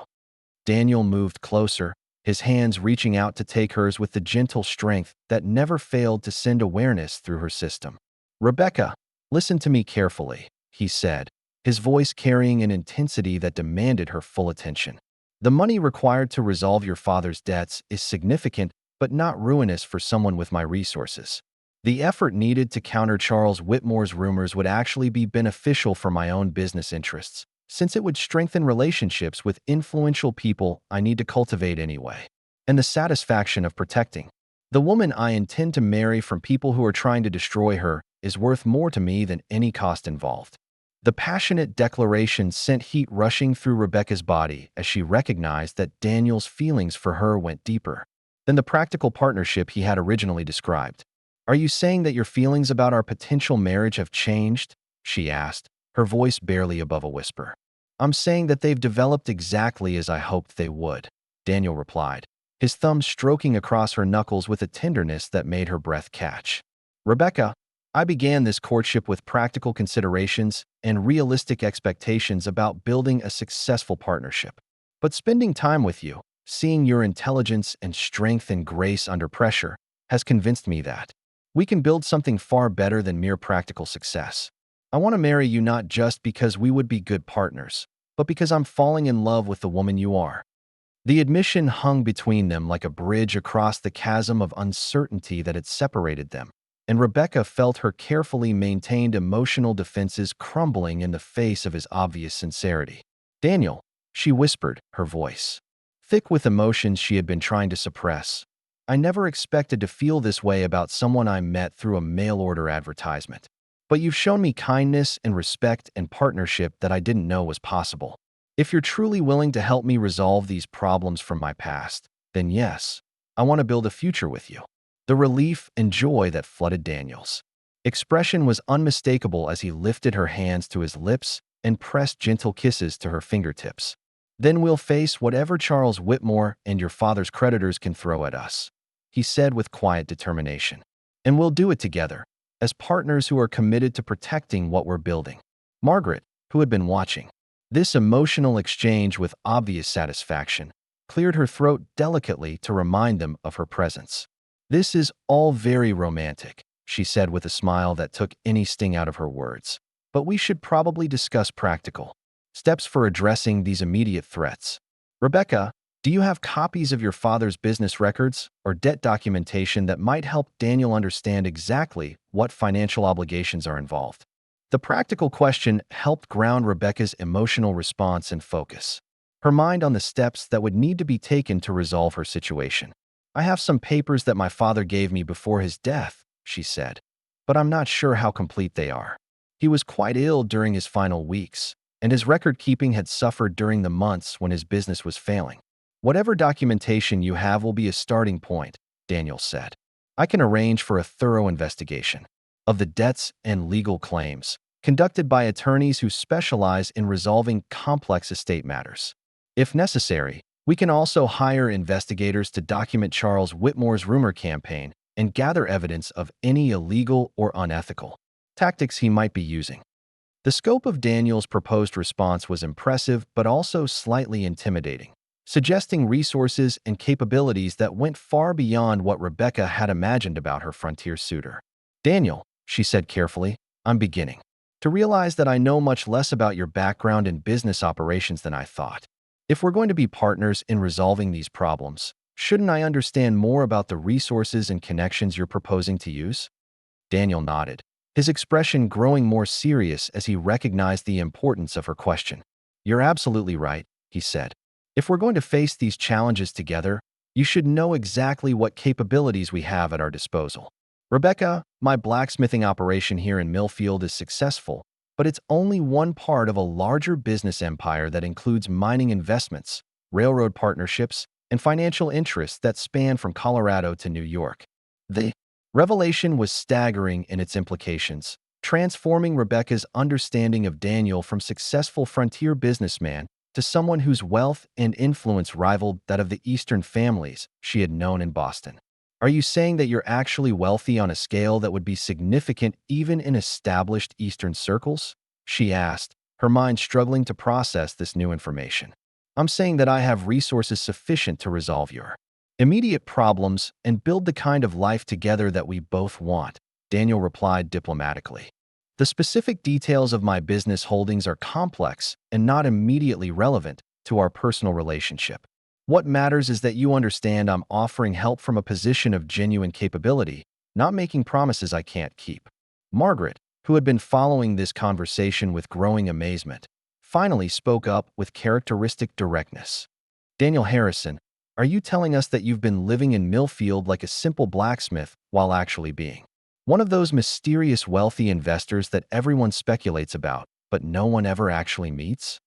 Daniel moved closer, his hands reaching out to take hers with the gentle strength that never failed to send awareness through her system. Rebecca, listen to me carefully, he said, his voice carrying an intensity that demanded her full attention. The money required to resolve your father's debts is significant but not ruinous for someone with my resources. The effort needed to counter Charles Whitmore's rumors would actually be beneficial for my own business interests, since it would strengthen relationships with influential people I need to cultivate anyway. And the satisfaction of protecting the woman I intend to marry from people who are trying to destroy her is worth more to me than any cost involved. The passionate declaration sent heat rushing through Rebecca's body as she recognized that Daniel's feelings for her went deeper than the practical partnership he had originally described. Are you saying that your feelings about our potential marriage have changed? She asked, her voice barely above a whisper. I'm saying that they've developed exactly as I hoped they would, Daniel replied, his thumb stroking across her knuckles with a tenderness that made her breath catch. Rebecca, I began this courtship with practical considerations and realistic expectations about building a successful partnership. But spending time with you, seeing your intelligence and strength and grace under pressure, has convinced me that we can build something far better than mere practical success. I want to marry you not just because we would be good partners, but because I'm falling in love with the woman you are. The admission hung between them like a bridge across the chasm of uncertainty that had separated them, and Rebecca felt her carefully maintained emotional defenses crumbling in the face of his obvious sincerity. Daniel, she whispered, her voice thick with emotions she had been trying to suppress. I never expected to feel this way about someone I met through a mail-order advertisement. But you've shown me kindness and respect and partnership that I didn't know was possible. If you're truly willing to help me resolve these problems from my past, then yes, I want to build a future with you. The relief and joy that flooded Daniel's expression was unmistakable as he lifted her hands to his lips and pressed gentle kisses to her fingertips. Then we'll face whatever Charles Whitmore and your father's creditors can throw at us, he said with quiet determination. And we'll do it together, as partners who are committed to protecting what we're building. Margaret, who had been watching this emotional exchange with obvious satisfaction, cleared her throat delicately to remind them of her presence. This is all very romantic, she said with a smile that took any sting out of her words. But we should probably discuss practical steps for addressing these immediate threats. Rebecca, do you have copies of your father's business records or debt documentation that might help Daniel understand exactly what financial obligations are involved? The practical question helped ground Rebecca's emotional response and focus, her mind on the steps that would need to be taken to resolve her situation. I have some papers that my father gave me before his death, she said, but I'm not sure how complete they are. He was quite ill during his final weeks, and his record-keeping had suffered during the months when his business was failing. Whatever documentation you have will be a starting point, Daniel said. I can arrange for a thorough investigation of the debts and legal claims conducted by attorneys who specialize in resolving complex estate matters. If necessary, we can also hire investigators to document Charles Whitmore's rumor campaign and gather evidence of any illegal or unethical tactics he might be using. The scope of Daniel's proposed response was impressive but also slightly intimidating, suggesting resources and capabilities that went far beyond what Rebecca had imagined about her frontier suitor. Daniel, she said carefully, I'm beginning to realize that I know much less about your background in business operations than I thought. If we're going to be partners in resolving these problems, shouldn't I understand more about the resources and connections you're proposing to use? Daniel nodded, his expression growing more serious as he recognized the importance of her question. You're absolutely right, he said. If we're going to face these challenges together, you should know exactly what capabilities we have at our disposal. Rebecca, my blacksmithing operation here in Millfield is successful, but it's only one part of a larger business empire that includes mining investments, railroad partnerships, and financial interests that span from Colorado to New York. The revelation was staggering in its implications, transforming Rebecca's understanding of Daniel from successful frontier businessman to someone whose wealth and influence rivaled that of the Eastern families she had known in Boston. Are you saying that you're actually wealthy on a scale that would be significant even in established Eastern circles? She asked, her mind struggling to process this new information. I'm saying that I have resources sufficient to resolve your immediate problems and build the kind of life together that we both want, Daniel replied diplomatically. The specific details of my business holdings are complex and not immediately relevant to our personal relationship. What matters is that you understand I'm offering help from a position of genuine capability, not making promises I can't keep. Margaret, who had been following this conversation with growing amazement, finally spoke up with characteristic directness. Daniel Harrison, are you telling us that you've been living in Millfield like a simple blacksmith while actually being one of those mysterious wealthy investors that everyone speculates about, but no one ever actually meets?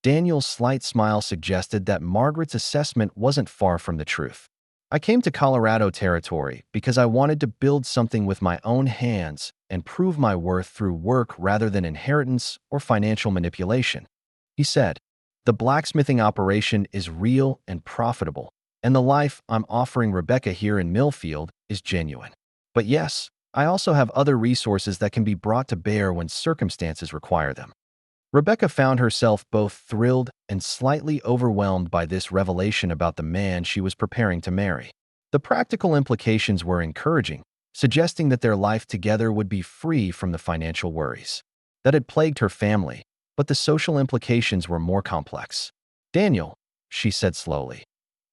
Daniel's slight smile suggested that Margaret's assessment wasn't far from the truth. I came to Colorado territory because I wanted to build something with my own hands and prove my worth through work rather than inheritance or financial manipulation. He said, the blacksmithing operation is real and profitable, and the life I'm offering Rebecca here in Millfield is genuine. But yes, I also have other resources that can be brought to bear when circumstances require them. Rebecca found herself both thrilled and slightly overwhelmed by this revelation about the man she was preparing to marry. The practical implications were encouraging, suggesting that their life together would be free from the financial worries that had plagued her family, but the social implications were more complex. Daniel, she said slowly,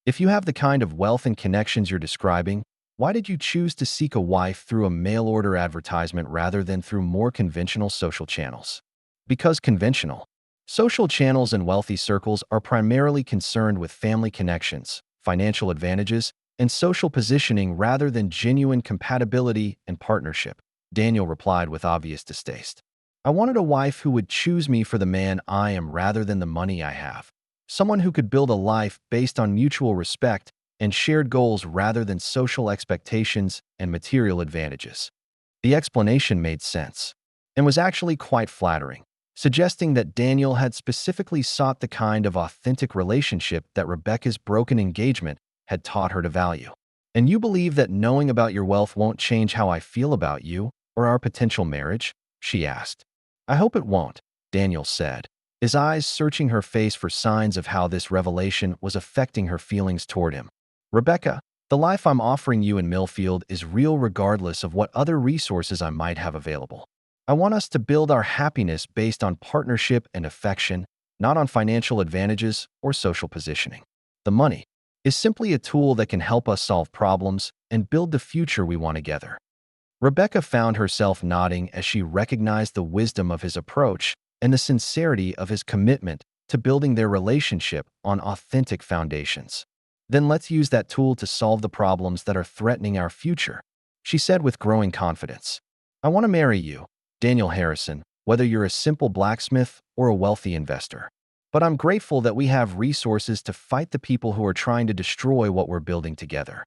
if you have the kind of wealth and connections you're describing, why did you choose to seek a wife through a mail-order advertisement rather than through more conventional social channels? Because conventional social channels and wealthy circles are primarily concerned with family connections, financial advantages, and social positioning rather than genuine compatibility and partnership, Daniel replied with obvious distaste. I wanted a wife who would choose me for the man I am rather than the money I have. Someone who could build a life based on mutual respect and shared goals rather than social expectations and material advantages. The explanation made sense and was actually quite flattering, suggesting that Daniel had specifically sought the kind of authentic relationship that Rebecca's broken engagement had taught her to value. And you believe that knowing about your wealth won't change how I feel about you or our potential marriage? She asked. I hope it won't, Daniel said, his eyes searching her face for signs of how this revelation was affecting her feelings toward him. Rebecca, the life I'm offering you in Millfield is real regardless of what other resources I might have available. I want us to build our happiness based on partnership and affection, not on financial advantages or social positioning. The money is simply a tool that can help us solve problems and build the future we want together. Rebecca found herself nodding as she recognized the wisdom of his approach and the sincerity of his commitment to building their relationship on authentic foundations. Then let's use that tool to solve the problems that are threatening our future, she said with growing confidence. I want to marry you, Daniel Harrison, whether you're a simple blacksmith or a wealthy investor. But I'm grateful that we have resources to fight the people who are trying to destroy what we're building together.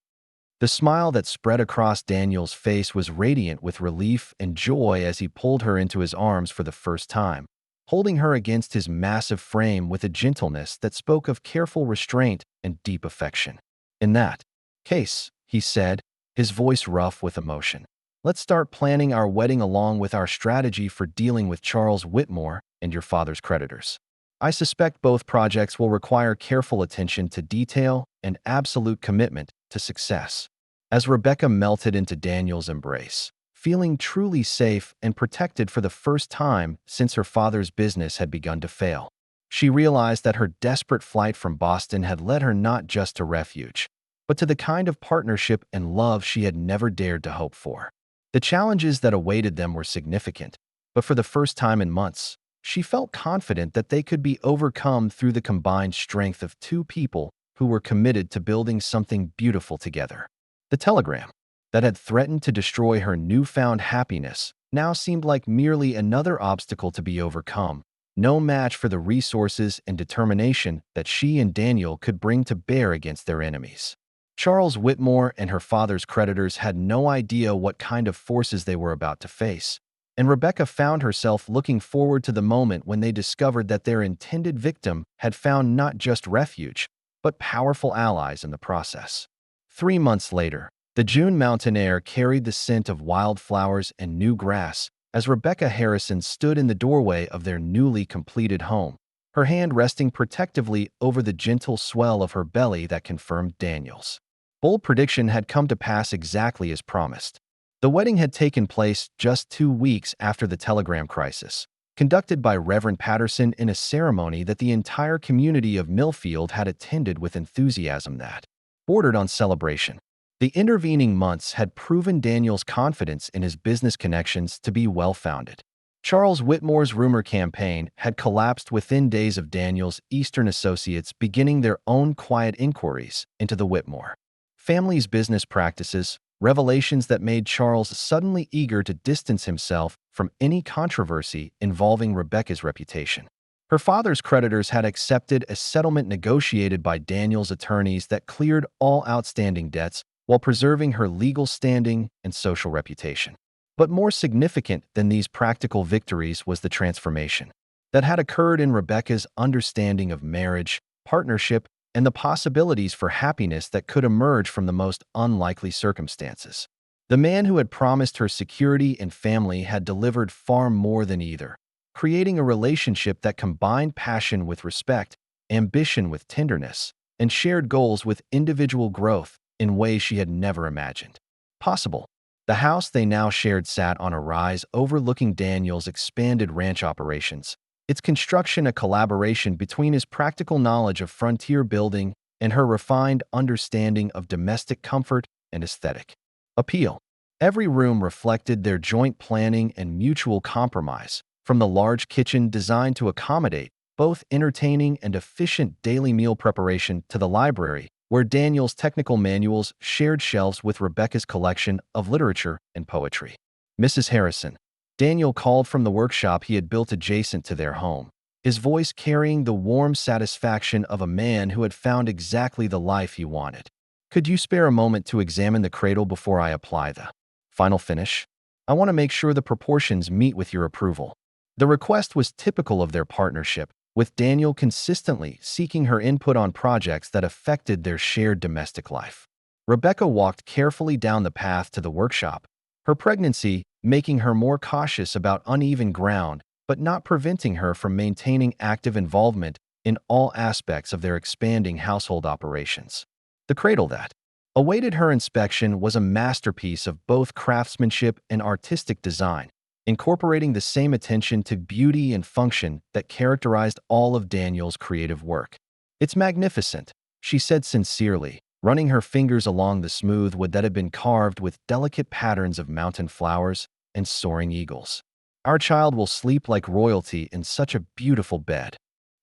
The smile that spread across Daniel's face was radiant with relief and joy as he pulled her into his arms for the first time, holding her against his massive frame with a gentleness that spoke of careful restraint and deep affection. In that case, he said, his voice rough with emotion, let's start planning our wedding along with our strategy for dealing with Charles Whitmore and your father's creditors. I suspect both projects will require careful attention to detail and absolute commitment to success. As Rebecca melted into Daniel's embrace, feeling truly safe and protected for the first time since her father's business had begun to fail, she realized that her desperate flight from Boston had led her not just to refuge, but to the kind of partnership and love she had never dared to hope for. The challenges that awaited them were significant, but for the first time in months, she felt confident that they could be overcome through the combined strength of two people who were committed to building something beautiful together. The telegram that had threatened to destroy her newfound happiness now seemed like merely another obstacle to be overcome, no match for the resources and determination that she and Daniel could bring to bear against their enemies. Charles Whitmore and her father's creditors had no idea what kind of forces they were about to face, and Rebecca found herself looking forward to the moment when they discovered that their intended victim had found not just refuge, but powerful allies in the process. 3 months later, the June mountain air carried the scent of wildflowers and new grass as Rebecca Harrison stood in the doorway of their newly completed home, her hand resting protectively over the gentle swell of her belly that confirmed Daniel's bold prediction had come to pass exactly as promised. The wedding had taken place just 2 weeks after the telegram crisis, conducted by Reverend Patterson in a ceremony that the entire community of Millfield had attended with enthusiasm that bordered on celebration. The intervening months had proven Daniel's confidence in his business connections to be well-founded. Charles Whitmore's rumor campaign had collapsed within days of Daniel's Eastern associates beginning their own quiet inquiries into the Whitmore family's business practices, revelations that made Charles suddenly eager to distance himself from any controversy involving Rebecca's reputation. Her father's creditors had accepted a settlement negotiated by Daniel's attorneys that cleared all outstanding debts while preserving her legal standing and social reputation. But more significant than these practical victories was the transformation that had occurred in Rebecca's understanding of marriage, partnership, and the possibilities for happiness that could emerge from the most unlikely circumstances. The man who had promised her security and family had delivered far more than either, creating a relationship that combined passion with respect, ambition with tenderness, and shared goals with individual growth in ways she had never imagined possible. The house they now shared sat on a rise overlooking Daniel's expanded ranch operations, its construction a collaboration between his practical knowledge of frontier building and her refined understanding of domestic comfort and aesthetic appeal. Every room reflected their joint planning and mutual compromise, from the large kitchen designed to accommodate both entertaining and efficient daily meal preparation to the library, where Daniel's technical manuals shared shelves with Rebecca's collection of literature and poetry. Mrs. Harrison. Daniel called from the workshop he had built adjacent to their home, his voice carrying the warm satisfaction of a man who had found exactly the life he wanted. Could you spare a moment to examine the cradle before I apply the final finish? I want to make sure the proportions meet with your approval. The request was typical of their partnership, with Daniel consistently seeking her input on projects that affected their shared domestic life. Rebecca walked carefully down the path to the workshop, her pregnancy making her more cautious about uneven ground, but not preventing her from maintaining active involvement in all aspects of their expanding household operations. The cradle that awaited her inspection was a masterpiece of both craftsmanship and artistic design, incorporating the same attention to beauty and function that characterized all of Daniel's creative work. "It's magnificent," she said sincerely, running her fingers along the smooth wood that had been carved with delicate patterns of mountain flowers and soaring eagles. "Our child will sleep like royalty in such a beautiful bed."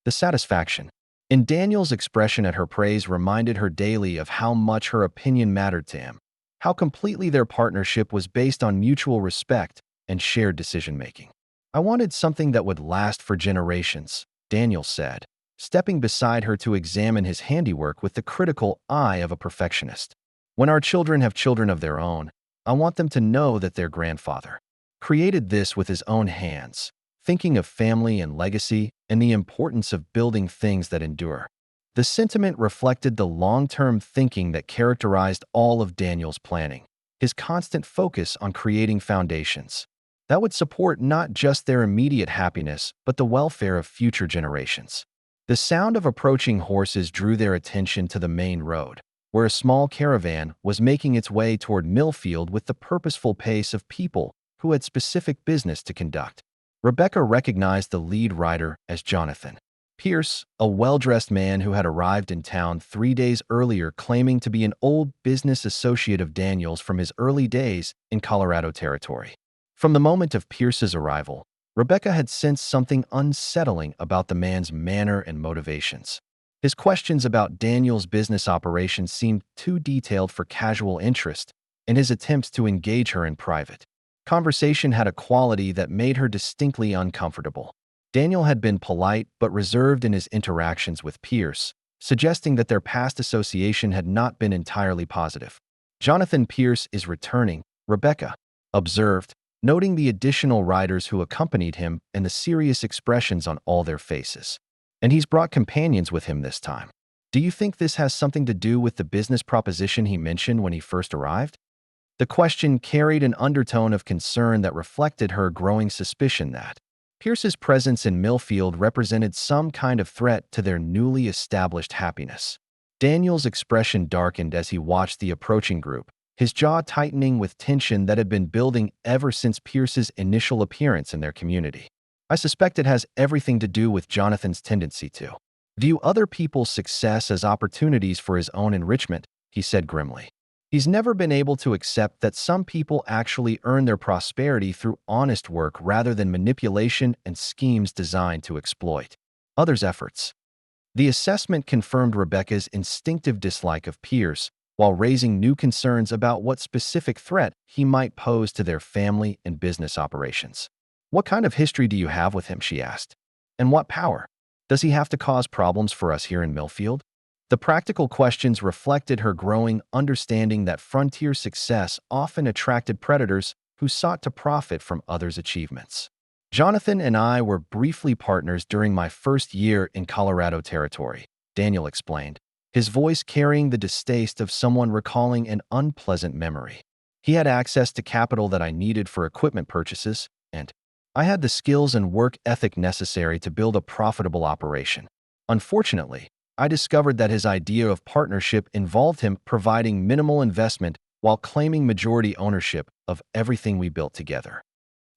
The satisfaction in Daniel's expression at her praise reminded her daily of how much her opinion mattered to him, how completely their partnership was based on mutual respect and shared decision-making. "I wanted something that would last for generations," Daniel said, stepping beside her to examine his handiwork with the critical eye of a perfectionist. "When our children have children of their own, I want them to know that their grandfather created this with his own hands, thinking of family and legacy and the importance of building things that endure." The sentiment reflected the long-term thinking that characterized all of Daniel's planning, his constant focus on creating foundations that would support not just their immediate happiness, but the welfare of future generations. The sound of approaching horses drew their attention to the main road, where a small caravan was making its way toward Millfield with the purposeful pace of people who had specific business to conduct. Rebecca recognized the lead rider as Jonathan Pierce, a well-dressed man who had arrived in town 3 days earlier claiming to be an old business associate of Daniel's from his early days in Colorado Territory. From the moment of Pierce's arrival, Rebecca had sensed something unsettling about the man's manner and motivations. His questions about Daniel's business operations seemed too detailed for casual interest, and his attempts to engage her in private Conversation had a quality that made her distinctly uncomfortable. Daniel had been polite but reserved in his interactions with Pierce, suggesting that their past association had not been entirely positive. Jonathan Pierce is returning, Rebecca observed, noting the additional riders who accompanied him and the serious expressions on all their faces. And he's brought companions with him this time. Do you think this has something to do with the business proposition he mentioned when he first arrived? The question carried an undertone of concern that reflected her growing suspicion that Pierce's presence in Millfield represented some kind of threat to their newly established happiness. Daniel's expression darkened as he watched the approaching group, his jaw tightening with tension that had been building ever since Pierce's initial appearance in their community. I suspect it has everything to do with Jonathan's tendency to view other people's success as opportunities for his own enrichment, he said grimly. He's never been able to accept that some people actually earn their prosperity through honest work rather than manipulation and schemes designed to exploit others' efforts. The assessment confirmed Rebecca's instinctive dislike of Pierce, while raising new concerns about what specific threat he might pose to their family and business operations. "What kind of history do you have with him?" she asked. "And what power? Does he have to cause problems for us here in Millfield?" The practical questions reflected her growing understanding that frontier success often attracted predators who sought to profit from others' achievements. "Jonathan and I were briefly partners during my first year in Colorado Territory," Daniel explained, his voice carrying the distaste of someone recalling an unpleasant memory. "He had access to capital that I needed for equipment purchases, and I had the skills and work ethic necessary to build a profitable operation. Unfortunately, I discovered that his idea of partnership involved him providing minimal investment while claiming majority ownership of everything we built together."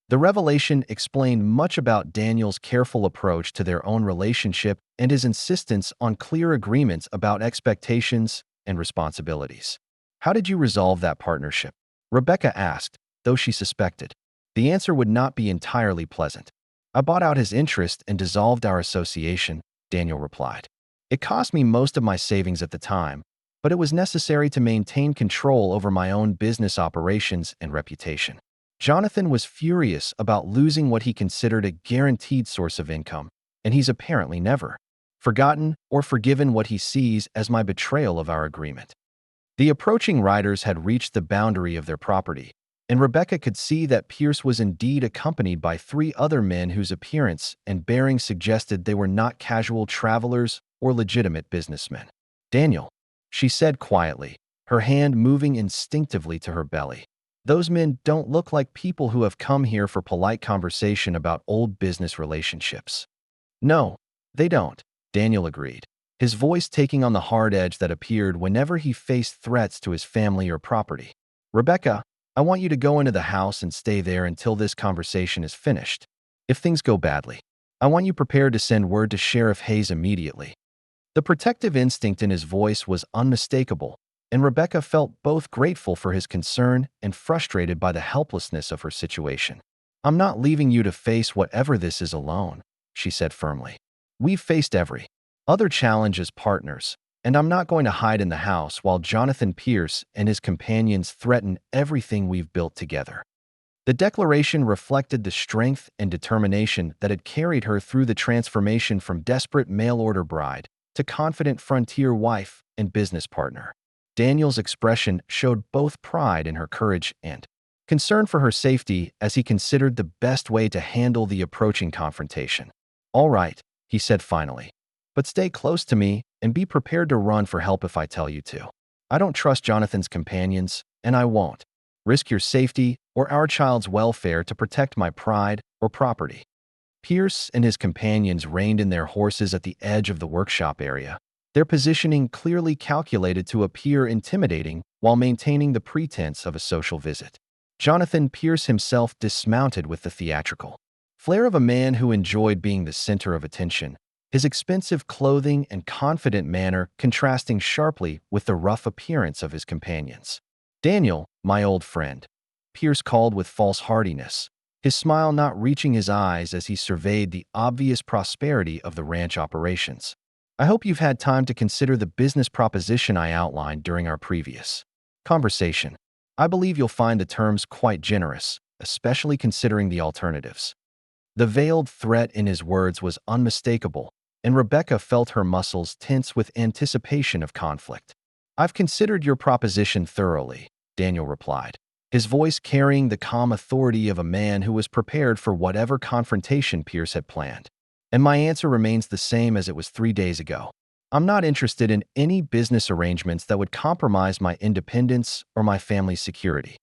The revelation explained much about Daniel's careful approach to their own relationship and his insistence on clear agreements about expectations and responsibilities. "How did you resolve that partnership?" Rebecca asked, though she suspected the answer would not be entirely pleasant. "I bought out his interest and dissolved our association," Daniel replied. "It cost me most of my savings at the time, but it was necessary to maintain control over my own business operations and reputation." Jonathan was furious about losing what he considered a guaranteed source of income, and he's apparently never forgotten or forgiven what he sees as my betrayal of our agreement. The approaching riders had reached the boundary of their property, and Rebecca could see that Pierce was indeed accompanied by 3 other men whose appearance and bearing suggested they were not casual travelers or legitimate businessmen. "Daniel," she said quietly, her hand moving instinctively to her belly. "Those men don't look like people who have come here for polite conversation about old business relationships." "No, they don't," Daniel agreed, his voice taking on the hard edge that appeared whenever he faced threats to his family or property. "Rebecca, I want you to go into the house and stay there until this conversation is finished. If things go badly, I want you prepared to send word to Sheriff Hayes immediately." The protective instinct in his voice was unmistakable, and Rebecca felt both grateful for his concern and frustrated by the helplessness of her situation. "I'm not leaving you to face whatever this is alone," she said firmly. "We've faced every other challenge as partners, and I'm not going to hide in the house while Jonathan Pierce and his companions threaten everything we've built together." The declaration reflected the strength and determination that had carried her through the transformation from desperate mail-order bride to confident frontier wife and business partner. Daniel's expression showed both pride in her courage and concern for her safety as he considered the best way to handle the approaching confrontation. "All right," he said finally, "but stay close to me and be prepared to run for help if I tell you to. I don't trust Jonathan's companions, and I won't risk your safety or our child's welfare to protect my pride or property." Pierce and his companions reined in their horses at the edge of the workshop area, their positioning clearly calculated to appear intimidating while maintaining the pretense of a social visit. Jonathan Pierce himself dismounted with the theatrical flair of a man who enjoyed being the center of attention, his expensive clothing and confident manner contrasting sharply with the rough appearance of his companions. "Daniel, my old friend," Pierce called with false heartiness, his smile not reaching his eyes as he surveyed the obvious prosperity of the ranch operations. "I hope you've had time to consider the business proposition I outlined during our previous conversation. I believe you'll find the terms quite generous, especially considering the alternatives. The veiled threat in his words was unmistakable, and Rebecca felt her muscles tense with anticipation of conflict. "I've considered your proposition thoroughly," Daniel replied, his voice carrying the calm authority of a man who was prepared for whatever confrontation Pierce had planned. "And my answer remains the same as it was 3 days ago. I'm not interested in any business arrangements that would compromise my independence or my family's security."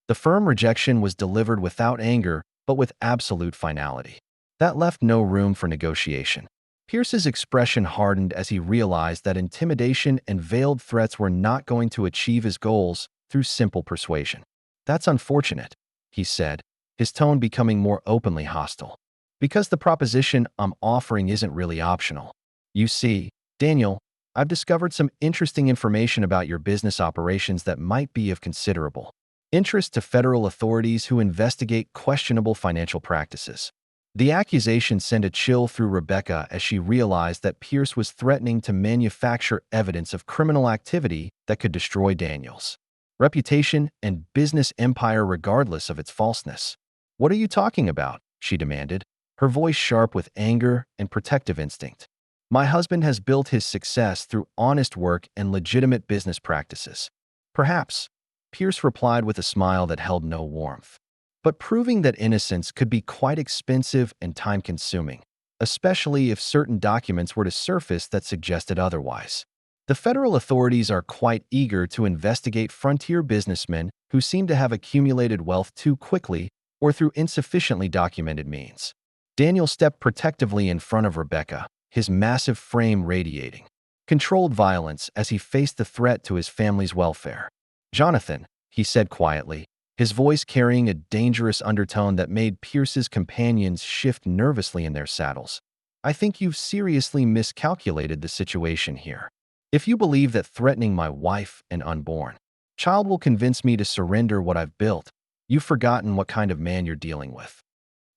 The firm rejection was delivered without anger, but with absolute finality. That left no room for negotiation. Pierce's expression hardened as he realized that intimidation and veiled threats were not going to achieve his goals through simple persuasion. "That's unfortunate," he said, his tone becoming more openly hostile. "Because the proposition I'm offering isn't really optional. You see, Daniel, I've discovered some interesting information about your business operations that might be of considerable interest to federal authorities who investigate questionable financial practices." The accusation sent a chill through Rebecca as she realized that Pierce was threatening to manufacture evidence of criminal activity that could destroy Daniel's reputation and business empire regardless of its falseness. "What are you talking about?" she demanded, her voice sharp with anger and protective instinct. "My husband has built his success through honest work and legitimate business practices." "Perhaps," Pierce replied with a smile that held no warmth. "But proving that innocence could be quite expensive and time-consuming, especially if certain documents were to surface that suggested otherwise. The federal authorities are quite eager to investigate frontier businessmen who seem to have accumulated wealth too quickly or through insufficiently documented means." Daniel stepped protectively in front of Rebecca, his massive frame radiating controlled violence as he faced the threat to his family's welfare. "Jonathan," he said quietly, his voice carrying a dangerous undertone that made Pierce's companions shift nervously in their saddles, "I think you've seriously miscalculated the situation here. If you believe that threatening my wife and unborn child will convince me to surrender what I've built, you've forgotten what kind of man you're dealing with."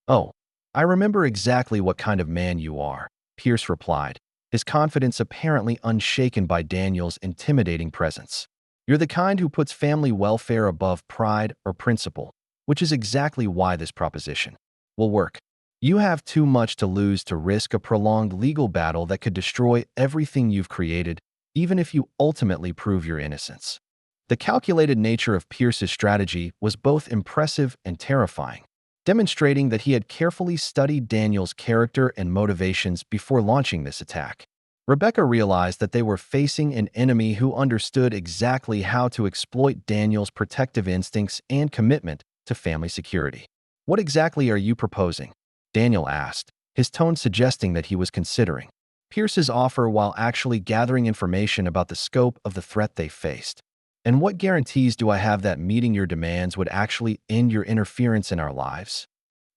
"Oh, I remember exactly what kind of man you are," Pierce replied, his confidence apparently unshaken by Daniel's intimidating presence. "You're the kind who puts family welfare above pride or principle, which is exactly why this proposition will work. You have too much to lose to risk a prolonged legal battle that could destroy everything you've created, even if you ultimately prove your innocence." The calculated nature of Pierce's strategy was both impressive and terrifying, demonstrating that he had carefully studied Daniel's character and motivations before launching this attack. Rebecca realized that they were facing an enemy who understood exactly how to exploit Daniel's protective instincts and commitment to family security. "What exactly are you proposing?" Daniel asked, his tone suggesting that he was considering Pierce's offer while actually gathering information about the scope of the threat they faced. "And what guarantees do I have that meeting your demands would actually end your interference in our lives?"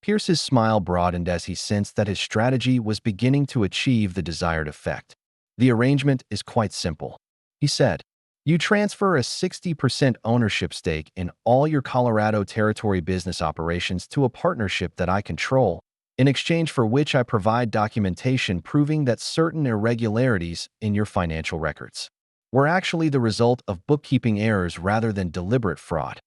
Pierce's smile broadened as he sensed that his strategy was beginning to achieve the desired effect. "The arrangement is quite simple," he said. "You transfer a 60% ownership stake in all your Colorado Territory business operations to a partnership that I control, in exchange for which I provide documentation proving that certain irregularities in your financial records were actually the result of bookkeeping errors rather than deliberate fraud."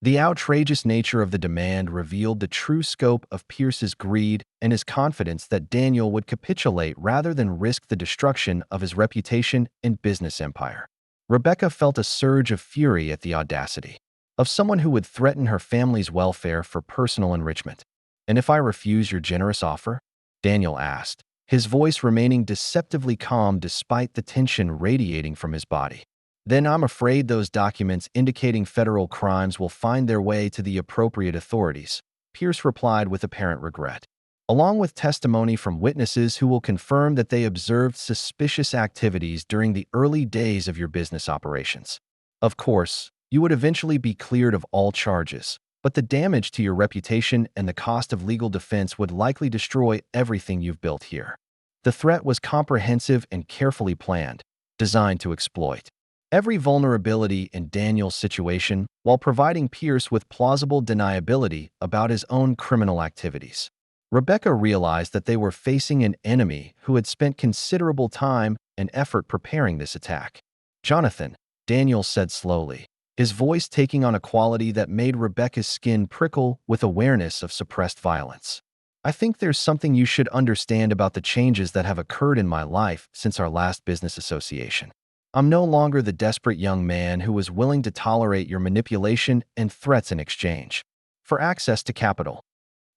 The outrageous nature of the demand revealed the true scope of Pierce's greed and his confidence that Daniel would capitulate rather than risk the destruction of his reputation and business empire. Rebecca felt a surge of fury at the audacity of someone who would threaten her family's welfare for personal enrichment. "And if I refuse your generous offer?" Daniel asked, his voice remaining deceptively calm despite the tension radiating from his body. "Then I'm afraid those documents indicating federal crimes will find their way to the appropriate authorities," Pierce replied with apparent regret, "along with testimony from witnesses who will confirm that they observed suspicious activities during the early days of your business operations. Of course, you would eventually be cleared of all charges, but the damage to your reputation and the cost of legal defense would likely destroy everything you've built here." The threat was comprehensive and carefully planned, designed to exploit every vulnerability in Daniel's situation while providing Pierce with plausible deniability about his own criminal activities. Rebecca realized that they were facing an enemy who had spent considerable time and effort preparing this attack. "Jonathan," Daniel said slowly, his voice taking on a quality that made Rebecca's skin prickle with awareness of suppressed violence. "I think there's something you should understand about the changes that have occurred in my life since our last business association. I'm no longer the desperate young man who was willing to tolerate your manipulation and threats in exchange for access to capital."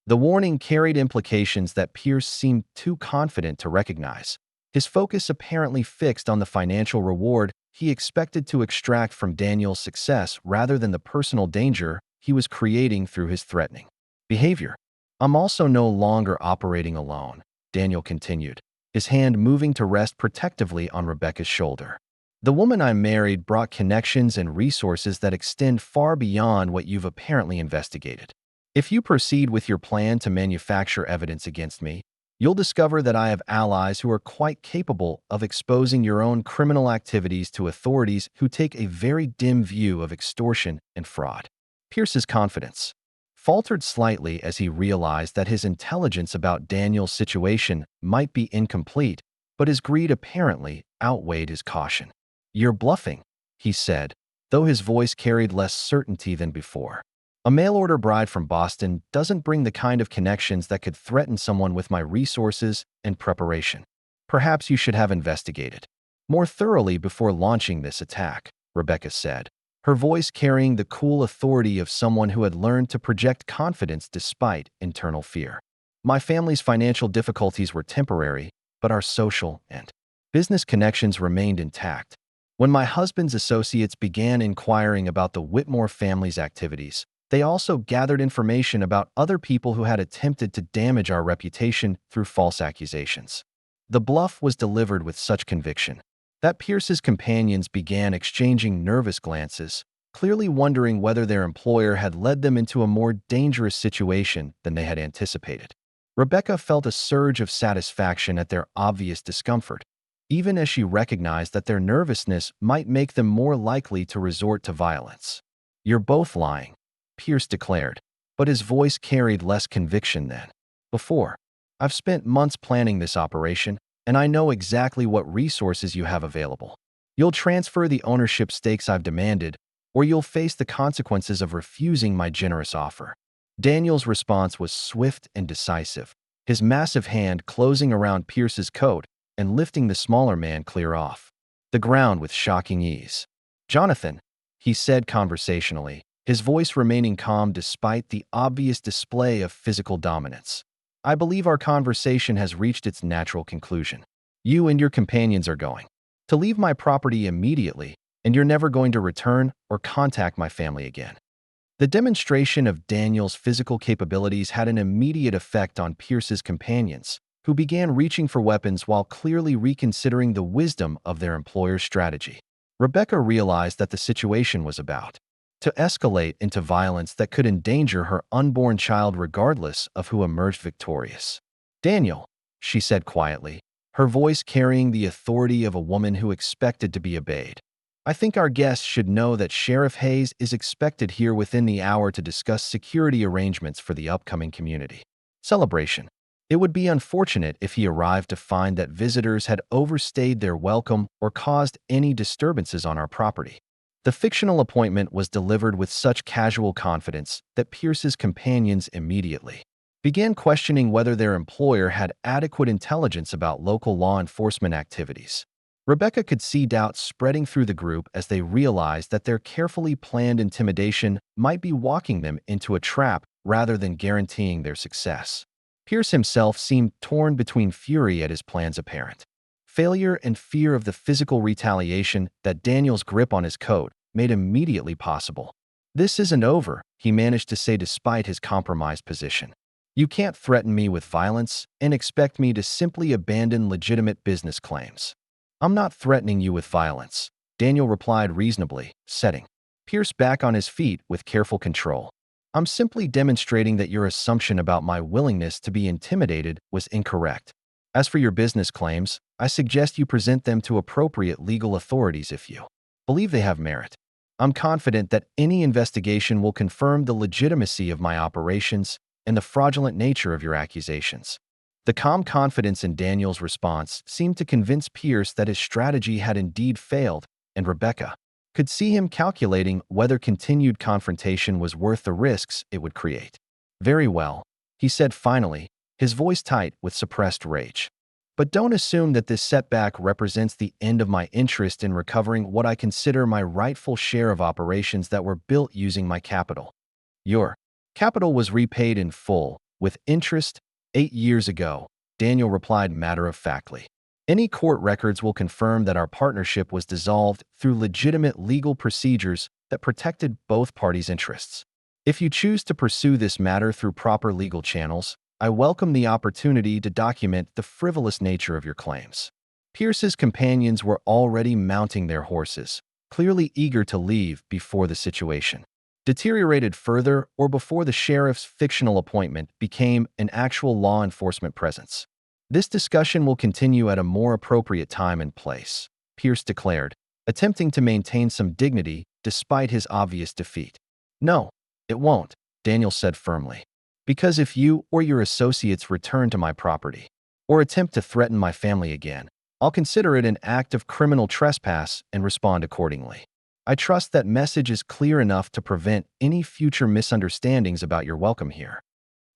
The warning carried implications that Pierce seemed too confident to recognize, his focus apparently fixed on the financial reward he expected to extract from Daniel's success rather than the personal danger he was creating through his threatening behavior. "I'm also no longer operating alone," Daniel continued, his hand moving to rest protectively on Rebecca's shoulder. "The woman I married brought connections and resources that extend far beyond what you've apparently investigated. If you proceed with your plan to manufacture evidence against me, you'll discover that I have allies who are quite capable of exposing your own criminal activities to authorities who take a very dim view of extortion and fraud." Pierce's confidence faltered slightly as he realized that his intelligence about Daniel's situation might be incomplete, but his greed apparently outweighed his caution. "You're bluffing," he said, though his voice carried less certainty than before. "A mail-order bride from Boston doesn't bring the kind of connections that could threaten someone with my resources and preparation. Perhaps you should have investigated more thoroughly before launching this attack," Rebecca said, her voice carrying the cool authority of someone who had learned to project confidence despite internal fear. "My family's financial difficulties were temporary, but our social and business connections remained intact. When my husband's associates began inquiring about the Whitmore family's activities, they also gathered information about other people who had attempted to damage our reputation through false accusations." The bluff was delivered with such conviction that Pierce's companions began exchanging nervous glances, clearly wondering whether their employer had led them into a more dangerous situation than they had anticipated. Rebecca felt a surge of satisfaction at their obvious discomfort, even as she recognized that their nervousness might make them more likely to resort to violence. "You're both lying," Pierce declared, but his voice carried less conviction than before. "I've spent months planning this operation, and I know exactly what resources you have available. You'll transfer the ownership stakes I've demanded, or you'll face the consequences of refusing my generous offer." Daniel's response was swift and decisive, his massive hand closing around Pierce's coat and lifting the smaller man clear off the ground with shocking ease. "Jonathan," he said conversationally, his voice remaining calm despite the obvious display of physical dominance, "I believe our conversation has reached its natural conclusion. You and your companions are going to leave my property immediately, and you're never going to return or contact my family again." The demonstration of Daniel's physical capabilities had an immediate effect on Pierce's companions, who began reaching for weapons while clearly reconsidering the wisdom of their employer's strategy. Rebecca realized that the situation was about to escalate into violence that could endanger her unborn child regardless of who emerged victorious. "Daniel," she said quietly, her voice carrying the authority of a woman who expected to be obeyed, "I think our guests should know that Sheriff Hayes is expected here within the hour to discuss security arrangements for the upcoming community celebration. It would be unfortunate if he arrived to find that visitors had overstayed their welcome or caused any disturbances on our property." The fictional appointment was delivered with such casual confidence that Pierce's companions immediately began questioning whether their employer had adequate intelligence about local law enforcement activities. Rebecca could see doubt spreading through the group as they realized that their carefully planned intimidation might be walking them into a trap rather than guaranteeing their success. Pierce himself seemed torn between fury at his plan's apparent failure and fear of the physical retaliation that Daniel's grip on his coat made immediately possible. "This isn't over," he managed to say despite his compromised position. "You can't threaten me with violence and expect me to simply abandon legitimate business claims." "I'm not threatening you with violence," Daniel replied reasonably, setting Pierce back on his feet with careful control. "I'm simply demonstrating that your assumption about my willingness to be intimidated was incorrect. As for your business claims, I suggest you present them to appropriate legal authorities if you believe they have merit. I'm confident that any investigation will confirm the legitimacy of my operations and the fraudulent nature of your accusations." The calm confidence in Daniel's response seemed to convince Pierce that his strategy had indeed failed, and Rebecca could see him calculating whether continued confrontation was worth the risks it would create. "Very well," he said finally, his voice tight with suppressed rage. "But don't assume that this setback represents the end of my interest in recovering what I consider my rightful share of operations that were built using my capital. Your capital was repaid in full, with interest, 8 years ago," Daniel replied matter-of-factly. "Any court records will confirm that our partnership was dissolved through legitimate legal procedures that protected both parties' interests. If you choose to pursue this matter through proper legal channels, I welcome the opportunity to document the frivolous nature of your claims." Pierce's companions were already mounting their horses, clearly eager to leave before the situation deteriorated further or before the sheriff's fictional appointment became an actual law enforcement presence. "This discussion will continue at a more appropriate time and place," Pierce declared, attempting to maintain some dignity despite his obvious defeat. "No, it won't," Daniel said firmly. "Because if you or your associates return to my property or attempt to threaten my family again, I'll consider it an act of criminal trespass and respond accordingly. I trust that message is clear enough to prevent any future misunderstandings about your welcome here."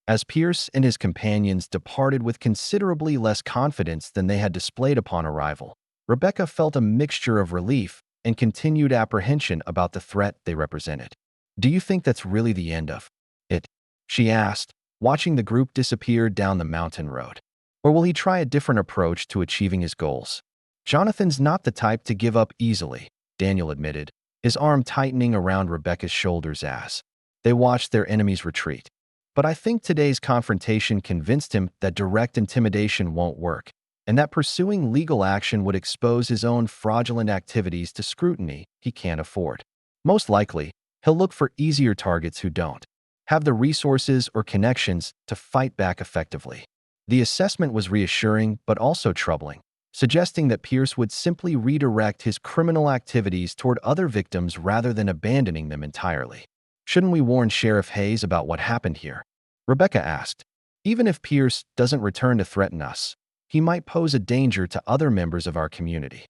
As Pierce and his companions departed with considerably less confidence than they had displayed upon arrival, Rebecca felt a mixture of relief and continued apprehension about the threat they represented. "Do you think that's really the end of it?" she asked, watching the group disappear down the mountain road. "Or will he try a different approach to achieving his goals?" "Jonathan's not the type to give up easily," Daniel admitted, his arm tightening around Rebecca's shoulders as they watched their enemies retreat. "But I think today's confrontation convinced him that direct intimidation won't work, and that pursuing legal action would expose his own fraudulent activities to scrutiny he can't afford. Most likely, he'll look for easier targets who don't have the resources or connections to fight back effectively." The assessment was reassuring but also troubling, suggesting that Pierce would simply redirect his criminal activities toward other victims rather than abandoning them entirely. "Shouldn't we warn Sheriff Hayes about what happened here?" Rebecca asked. "Even if Pierce doesn't return to threaten us, he might pose a danger to other members of our community."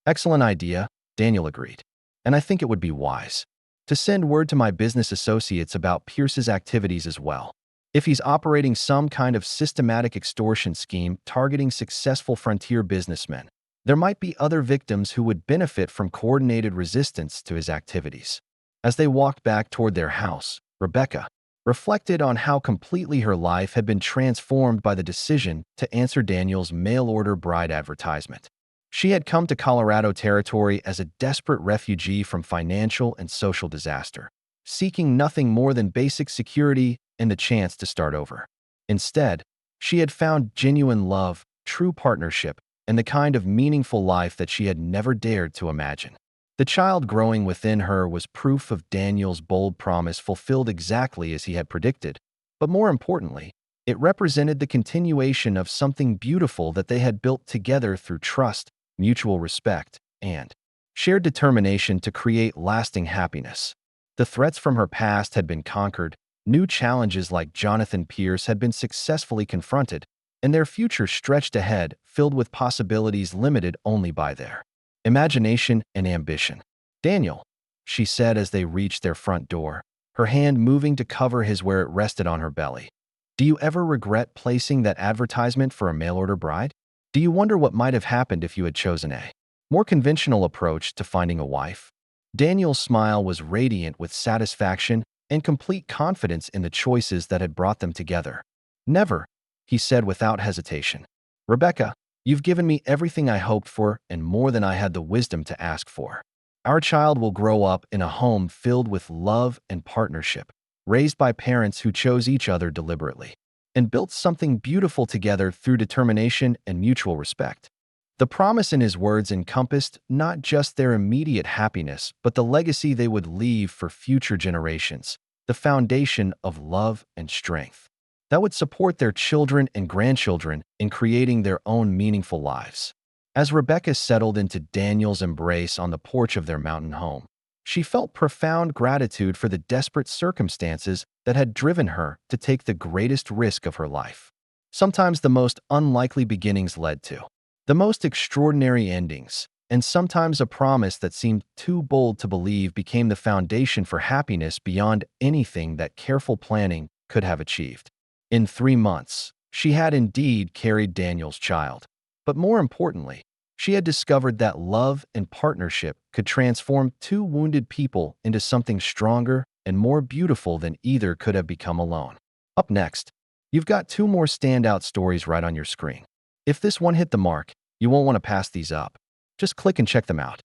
"Excellent idea," Daniel agreed. "And I think it would be wise to send word to my business associates about Pierce's activities as well. If he's operating some kind of systematic extortion scheme targeting successful frontier businessmen, there might be other victims who would benefit from coordinated resistance to his activities." As they walked back toward their house, Rebecca reflected on how completely her life had been transformed by the decision to answer Daniel's mail-order bride advertisement. She had come to Colorado territory as a desperate refugee from financial and social disaster, seeking nothing more than basic security and the chance to start over. Instead, she had found genuine love, true partnership, and the kind of meaningful life that she had never dared to imagine. The child growing within her was proof of Daniel's bold promise fulfilled exactly as he had predicted, but more importantly, it represented the continuation of something beautiful that they had built together through trust, mutual respect, and shared determination to create lasting happiness. The threats from her past had been conquered, new challenges like Jonathan Pierce had been successfully confronted, and their future stretched ahead, filled with possibilities limited only by their imagination and ambition. "Daniel," she said as they reached their front door, her hand moving to cover his where it rested on her belly. "Do you ever regret placing that advertisement for a mail-order bride? Do you wonder what might have happened if you had chosen a more conventional approach to finding a wife?" Daniel's smile was radiant with satisfaction and complete confidence in the choices that had brought them together. "Never," he said without hesitation. "Rebecca, you've given me everything I hoped for and more than I had the wisdom to ask for. Our child will grow up in a home filled with love and partnership, raised by parents who chose each other deliberately and built something beautiful together through determination and mutual respect." The promise in his words encompassed not just their immediate happiness, but the legacy they would leave for future generations, the foundation of love and strength that would support their children and grandchildren in creating their own meaningful lives. As Rebecca settled into Daniel's embrace on the porch of their mountain home, she felt profound gratitude for the desperate circumstances that had driven her to take the greatest risk of her life. Sometimes the most unlikely beginnings led to the most extraordinary endings, And sometimes a promise that seemed too bold to believe became the foundation for happiness beyond anything that careful planning could have achieved. In 3 months, she had indeed carried Daniel's child. But more importantly, she had discovered that love and partnership could transform two wounded people into something stronger and more beautiful than either could have become alone. Up next, you've got two more standout stories right on your screen. If this one hit the mark, you won't want to pass these up. Just click and check them out.